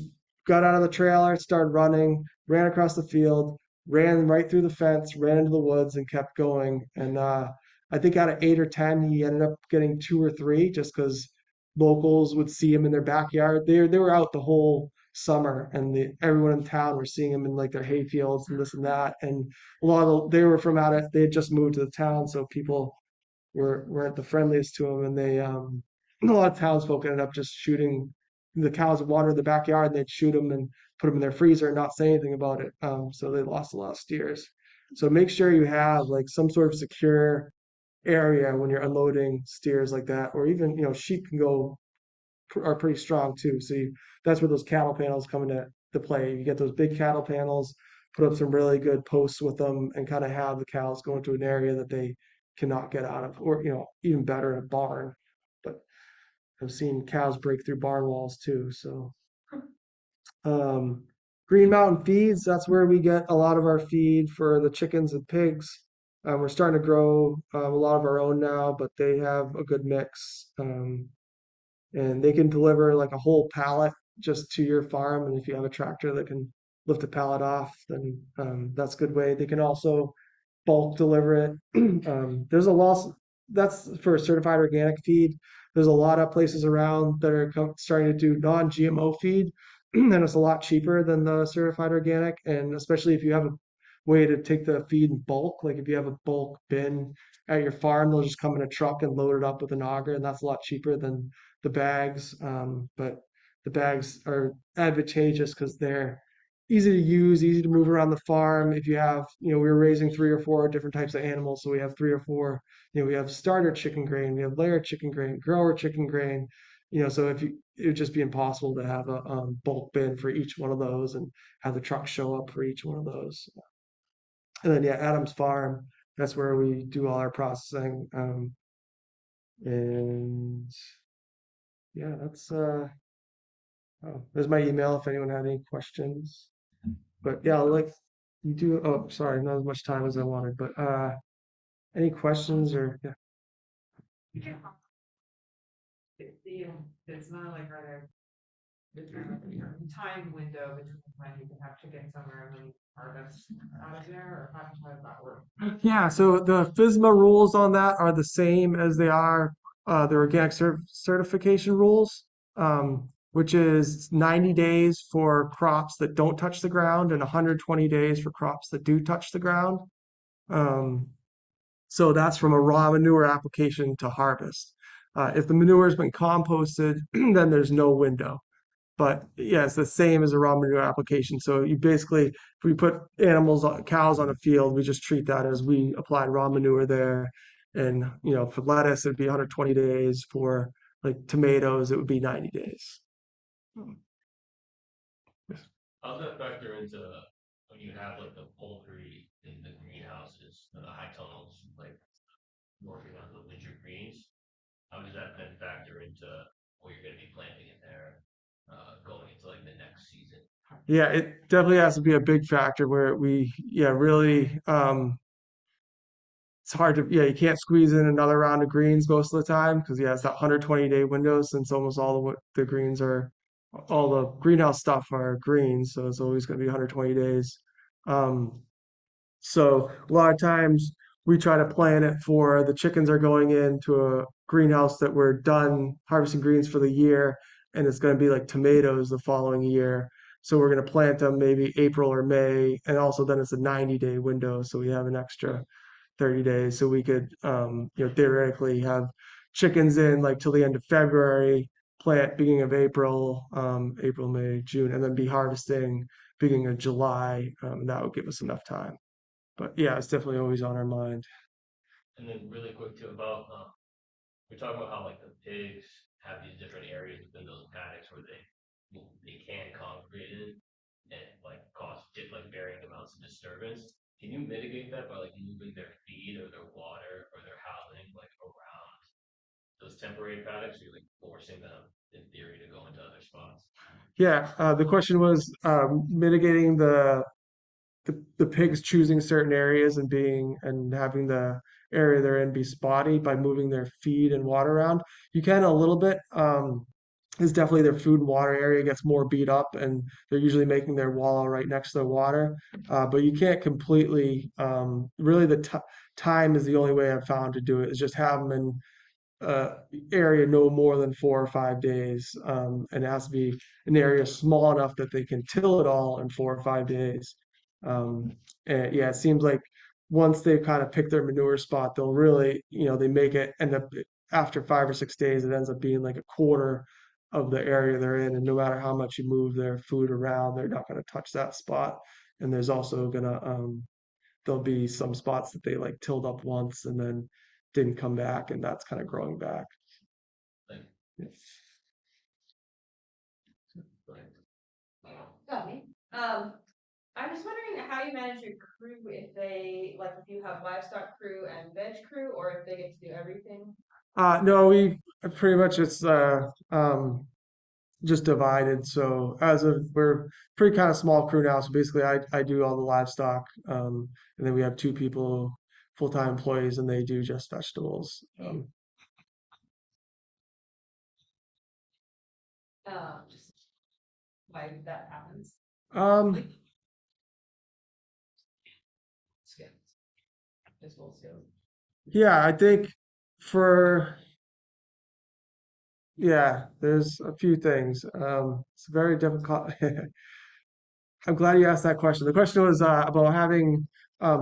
Speaker 1: got out of the trailer, started running, ran across the field, ran right through the fence, ran into the woods, and kept going. And I think out of 8 or 10, he ended up getting 2 or 3 just because locals would see him in their backyard. They were out the whole summer, and everyone in town were seeing him in like their hay fields and this and that. And they were from out of they had just moved to the town, so people weren't the friendliest to him, and a lot of townsfolk ended up just shooting the cows that water in the backyard, and they'd shoot them and put them in their freezer and not say anything about it. So they lost a lot of steers. So make sure you have like some sort of secure area when you're unloading steers like that, or even sheep can go are pretty strong too. So that's where those cattle panels come into to play. You get those big cattle panels, put up some really good posts with them, and kind of have the cows go into an area that they cannot get out of, or even better, a barn. But I've seen cows break through barn walls too. So um, Green Mountain Feeds, that's where we get a lot of our feed for the chickens and pigs. We're starting to grow a lot of our own now, but they have a good mix. And they can deliver like a whole pallet just to your farm. And if you have a tractor that can lift a pallet off, then that's a good way. They can also bulk deliver it. There's a lot that's for certified organic feed. There's a lot of places around that are starting to do non-GMO feed, and it's a lot cheaper than the certified organic. And especially if you have a way to take the feed in bulk, like if you have a bulk bin at your farm, they'll just come in a truck and load it up with an auger, and that's a lot cheaper than the bags. But the bags are advantageous because they're easy to use, easy to move around the farm. If you have, we were raising 3 or 4 different types of animals, so we have 3 or 4. We have starter chicken grain, we have layer chicken grain, grower chicken grain. So it would just be impossible to have a bulk bin for each one of those and have the truck show up for each one of those. And then yeah, Adam's Farm, that's where we do all our processing. And yeah, that's there's my email if anyone had any questions. But yeah, like you do. Oh, sorry, not as much time as I wanted. But any questions or yeah?
Speaker 6: It's not like is there a time window between when you can have chicken somewhere and when you harvest out of there, or how does that work?
Speaker 1: Yeah, so the FSMA rules on that are the same as they are the organic certification rules, which is 90 days for crops that don't touch the ground and 120 days for crops that do touch the ground. Um, So that's from a raw manure application to harvest. If the manure has been composted, then there's no window. But yeah, it's the same as a raw manure application. So you basically, if we put cows on a field, we just treat that as we applied raw manure there. And for lettuce, it'd be 120 days. For like tomatoes, it would be 90 days.
Speaker 7: How's that factor into when you have like the poultry in the greenhouses, the high tunnels, like working on the winter greens? How does that then factor into what you're going to be planting in there, going into like the next season?
Speaker 1: Yeah, it definitely has to be a big factor where yeah, really, it's hard to, yeah, you can't squeeze in another round of greens most of the time because, yeah, it's that 120-day window since almost the greens all the greenhouse stuff are greens. So it's always going to be 120 days. Um, so a lot of times we try to plan it for the chickens are going into a greenhouse that we're done harvesting greens for the year, and it's going to be like tomatoes the following year. So we're going to plant them maybe April or May, and also then it's a 90-day window, so we have an extra 30 days. So we could, theoretically have chickens in like till the end of February, plant beginning of April, April, May, June, and then be harvesting beginning of July. That would give us enough time. But yeah, it's definitely always on our mind.
Speaker 7: And then really quick too about, we're talking about how like the pigs have these different areas within those paddocks where they can congregate in and like cause like varying amounts of disturbance. Can you mitigate that by like moving their feed or their water or their housing like around those temporary paddocks? Or you're like forcing them in theory to go into other spots?
Speaker 1: Yeah, the question was mitigating the pigs choosing certain areas and being and having the area they're in be spotty by moving their feed and water around. You can a little bit. Is definitely their food and water area gets more beat up, and they're usually making their wallow right next to the water. But you can't completely. Really, the time is the only way I've found to do it. Is just have them in uh, area no more than 4 or 5 days, and it has to be an area small enough that they can till it all in 4 or 5 days. Um, and yeah, it seems like once they kind of pick their manure spot, they'll really, they make it end up after 5 or 6 days, it ends up being like a quarter of the area they're in, and no matter how much you move their food around, they're not going to touch that spot. And there's also gonna there'll be some spots that they like tilled up once and then didn't come back, and that's kind of growing back.
Speaker 7: Like,
Speaker 1: Yeah.
Speaker 2: Got me. I'm just wondering how you manage your crew if they, like, if you have livestock crew and veg crew, or if they get to do everything.
Speaker 1: No, we pretty much it's just divided. So as of we're pretty kind of small crew now. So basically, I do all the livestock, and then we have 2 people, full-time employees, and they do just vegetables.
Speaker 2: Just why that happens.
Speaker 1: Um,
Speaker 2: Skills. Just full skills.
Speaker 1: yeah, I think for yeah, there's a few things. It's very difficult. I'm glad you asked that question. The question was about having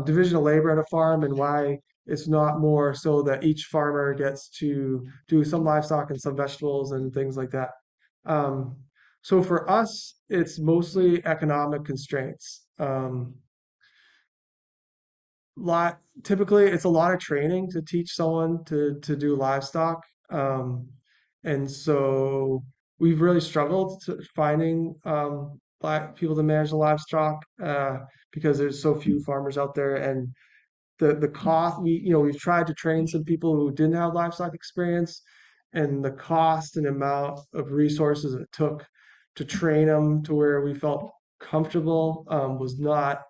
Speaker 1: division of labor at a farm and why it's not more so that each farmer gets to do some livestock and some vegetables and things like that. Um, so for us, it's mostly economic constraints. Lot Typically it's a lot of training to teach someone to do livestock, and so we've really struggled to finding people to manage the livestock because there's so few farmers out there, and the cost we've tried to train some people who didn't have livestock experience, and the cost and amount of resources it took to train them to where we felt comfortable was not,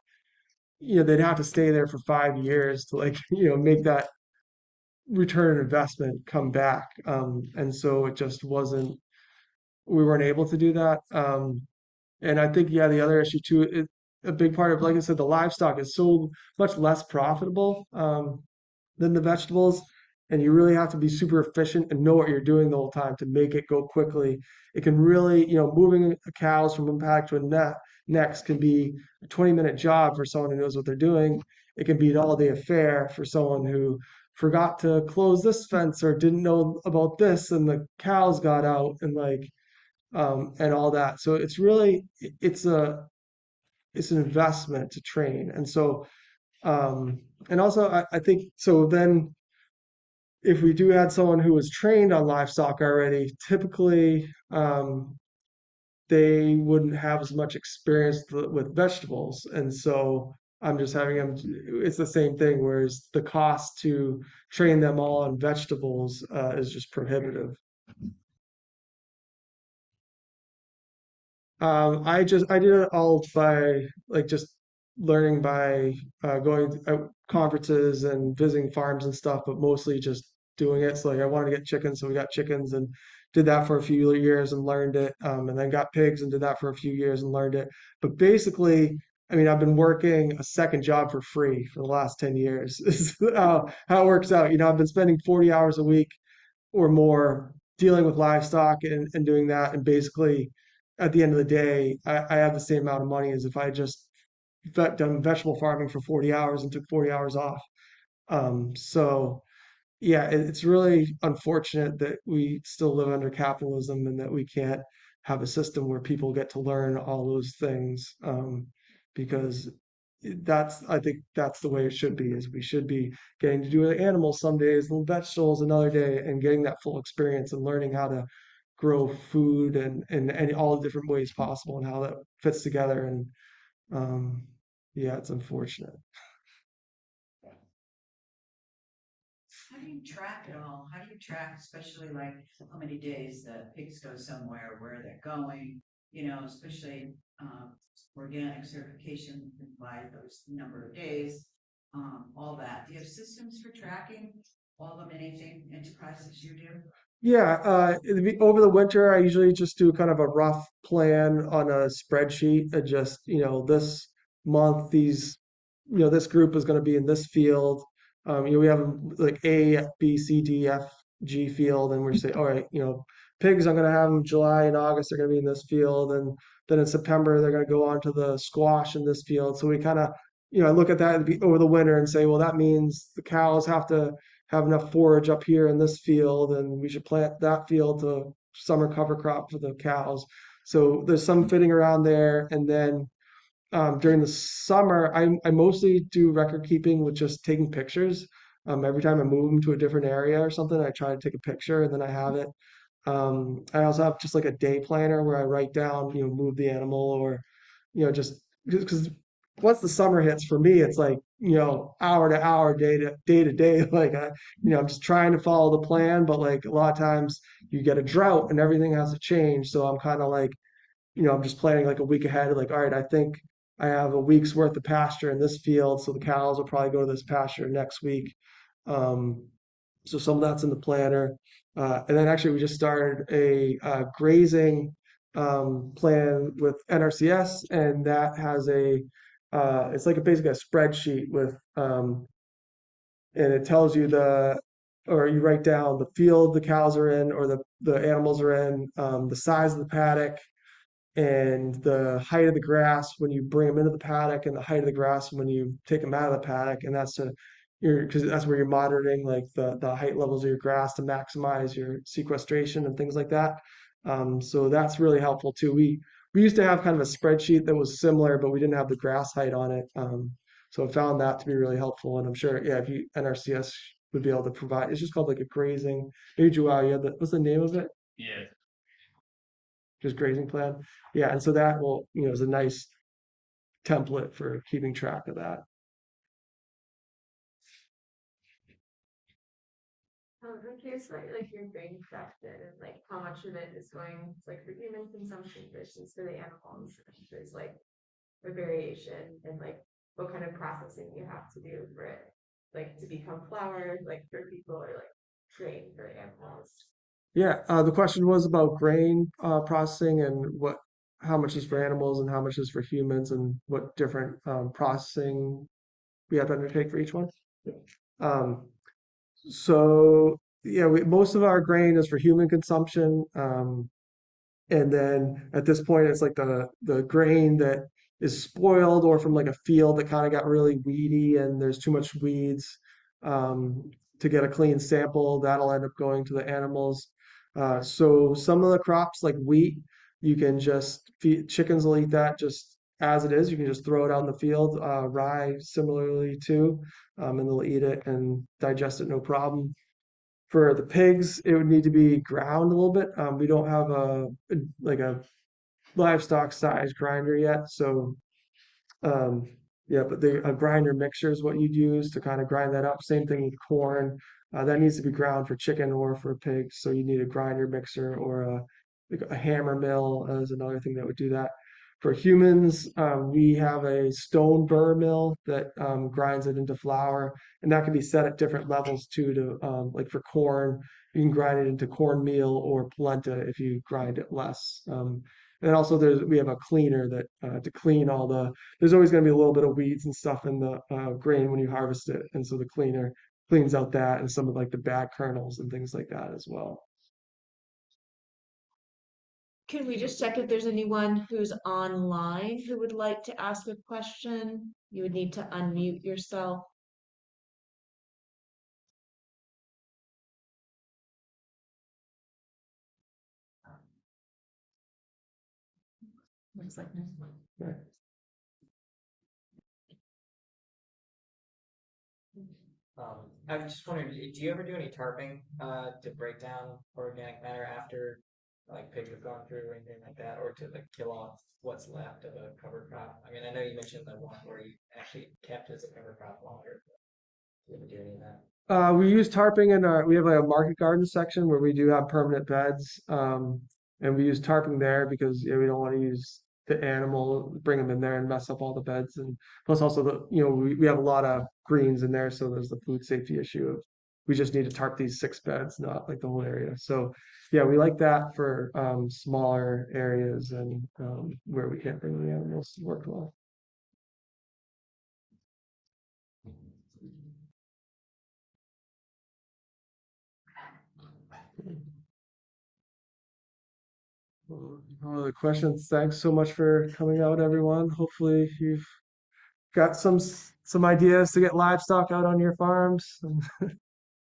Speaker 1: they'd have to stay there for 5 years to like, make that return on investment come back. And so it just wasn't, we weren't able to do that. And I think, yeah, the other issue too, a big part of, like I said, the livestock is so much less profitable than the vegetables. And you really have to be super efficient and know what you're doing the whole time to make it go quickly. It can really, moving cows from one paddock to a next can be a 20-minute job for someone who knows what they're doing. It can be an all-day affair for someone who forgot to close this fence or didn't know about this and the cows got out and like and all that. So it's really it's an investment to train. And so and also I think so then if we do add someone who was trained on livestock already, typically they wouldn't have as much experience with vegetables. And so I'm just having them, it's the same thing, whereas the cost to train them all on vegetables is just prohibitive. I did it all by like just learning by going to conferences and visiting farms and stuff, but mostly just doing it. So like I wanted to get chickens, so we got chickens and did that for a few years and learned it, and then got pigs and did that for a few years and learned it. But basically, I mean, I've been working a second job for free for the last 10 years. Is how it works out. I've been spending 40 hours a week or more dealing with livestock and doing that. And basically, at the end of the day, I have the same amount of money as if I just done vegetable farming for 40 hours and took 40 hours off. So, yeah, it's really unfortunate that we still live under capitalism and that we can't have a system where people get to learn all those things because I think that's the way it should be, is we should be getting to do animals some days, little vegetables another day, and getting that full experience and learning how to grow food and all the different ways possible and how that fits together. And um, yeah, it's unfortunate.
Speaker 8: How do you track it all? How do you track, especially like how many days the pigs go somewhere, where they're going? Especially organic certification by those number of days, all that. Do you have systems for tracking all the anything enterprises you do?
Speaker 1: Yeah, over the winter, I usually just do kind of a rough plan on a spreadsheet and just, this month, this group is going to be in this field. We have like A, B, C, D, F, G field, and we say, all right, pigs, I'm going to have them July and August, they're going to be in this field. And then in September, they're going to go on to the squash in this field. So we kind of, I look at that over the winter and say, well, that means the cows have to have enough forage up here in this field, and we should plant that field to summer cover crop for the cows. So there's some fitting around there. And then during the summer, I mostly do record keeping with just taking pictures. Every time I move them to a different area or something, I try to take a picture and then I have it. I also have just like a day planner where I write down, move the animal or, just because once the summer hits for me, it's like, hour to hour, day to day. Like I'm just trying to follow the plan, but like a lot of times you get a drought and everything has to change. So I'm kind of like, I'm just planning like a week ahead. Like, all right, I think I have a week's worth of pasture in this field, so the cows will probably go to this pasture next week. Um, so some of that's in the planner. And then actually we just started a grazing plan with NRCS, and that has it's like basically a spreadsheet with, and it tells you or you write down the field the cows are in or the animals are in, the size of the paddock, and the height of the grass when you bring them into the paddock and the height of the grass when you take them out of the paddock. And that's because that's where you're monitoring like the height levels of your grass to maximize your sequestration and things like that. So that's really helpful too. We used to have kind of a spreadsheet that was similar, but we didn't have the grass height on it. So I found that to be really helpful. And I'm sure, yeah, if you NRCS would be able to provide, it's just called like a grazing. Maybe Joao, you had what's the name of it?
Speaker 7: Yeah.
Speaker 1: Just grazing plan. Yeah, and so that will, is a nice template for keeping track of that.
Speaker 9: I'm curious about like your grain production and like how much of it is going like for human consumption versus for the animals. If there's like a variation and like what kind of processing you have to do for it, like to become flour, like for people or like grain for animals.
Speaker 1: Yeah, the question was about grain processing and how much is for animals and how much is for humans and what different processing we have to undertake for each one. Um, so yeah, most of our grain is for human consumption. And then at this point, it's like the grain that is spoiled or from like a field that kind of got really weedy and there's too much weeds, um, to get a clean sample. That'll end up going to the animals. So some of the crops like wheat, you can just feed chickens will eat that just as it is. You can just throw it out in the field. Rye similarly too, and they'll eat it and digest it no problem. For the pigs, it would need to be ground a little bit. We don't have like a livestock size grinder yet, so um, yeah, but a grinder mixer is what you'd use to kind of grind that up. Same thing with corn. That needs to be ground for chicken or for pigs, so you need a grinder mixer or like a hammer mill is another thing that would do that. For humans, we have a stone burr mill that grinds it into flour, and that can be set at different levels too. To like for corn, you can grind it into cornmeal or polenta if you grind it less. And also we have a cleaner that to clean all there's always going to be a little bit of weeds and stuff in the grain when you harvest it, and so the cleaner cleans out that and some of like the bad kernels and things like that as well.
Speaker 9: Can we just check if there's anyone who's online who would like to ask a question? You would need to unmute yourself. Looks like no.
Speaker 1: Right.
Speaker 4: I'm just wondering, do you ever do any tarping to break down organic matter after like pigs have gone through or anything like that, or to like kill off what's left of a cover crop? I mean, I know you mentioned the one where you actually kept as a cover crop longer. Do you ever do any of that?
Speaker 1: We use tarping in we have like a market garden section where we do have permanent beds. And we use tarping there because we don't want to use the animal, bring them in there and mess up all the beds. And plus also we have a lot of greens in there. So there's the food safety issue of we just need to tarp these 6 beds, not like the whole area. So yeah, we like that for smaller areas and where we can't bring the animals work well. No other questions. Thanks so much for coming out, everyone. Hopefully you've got some ideas to get livestock out on your farms.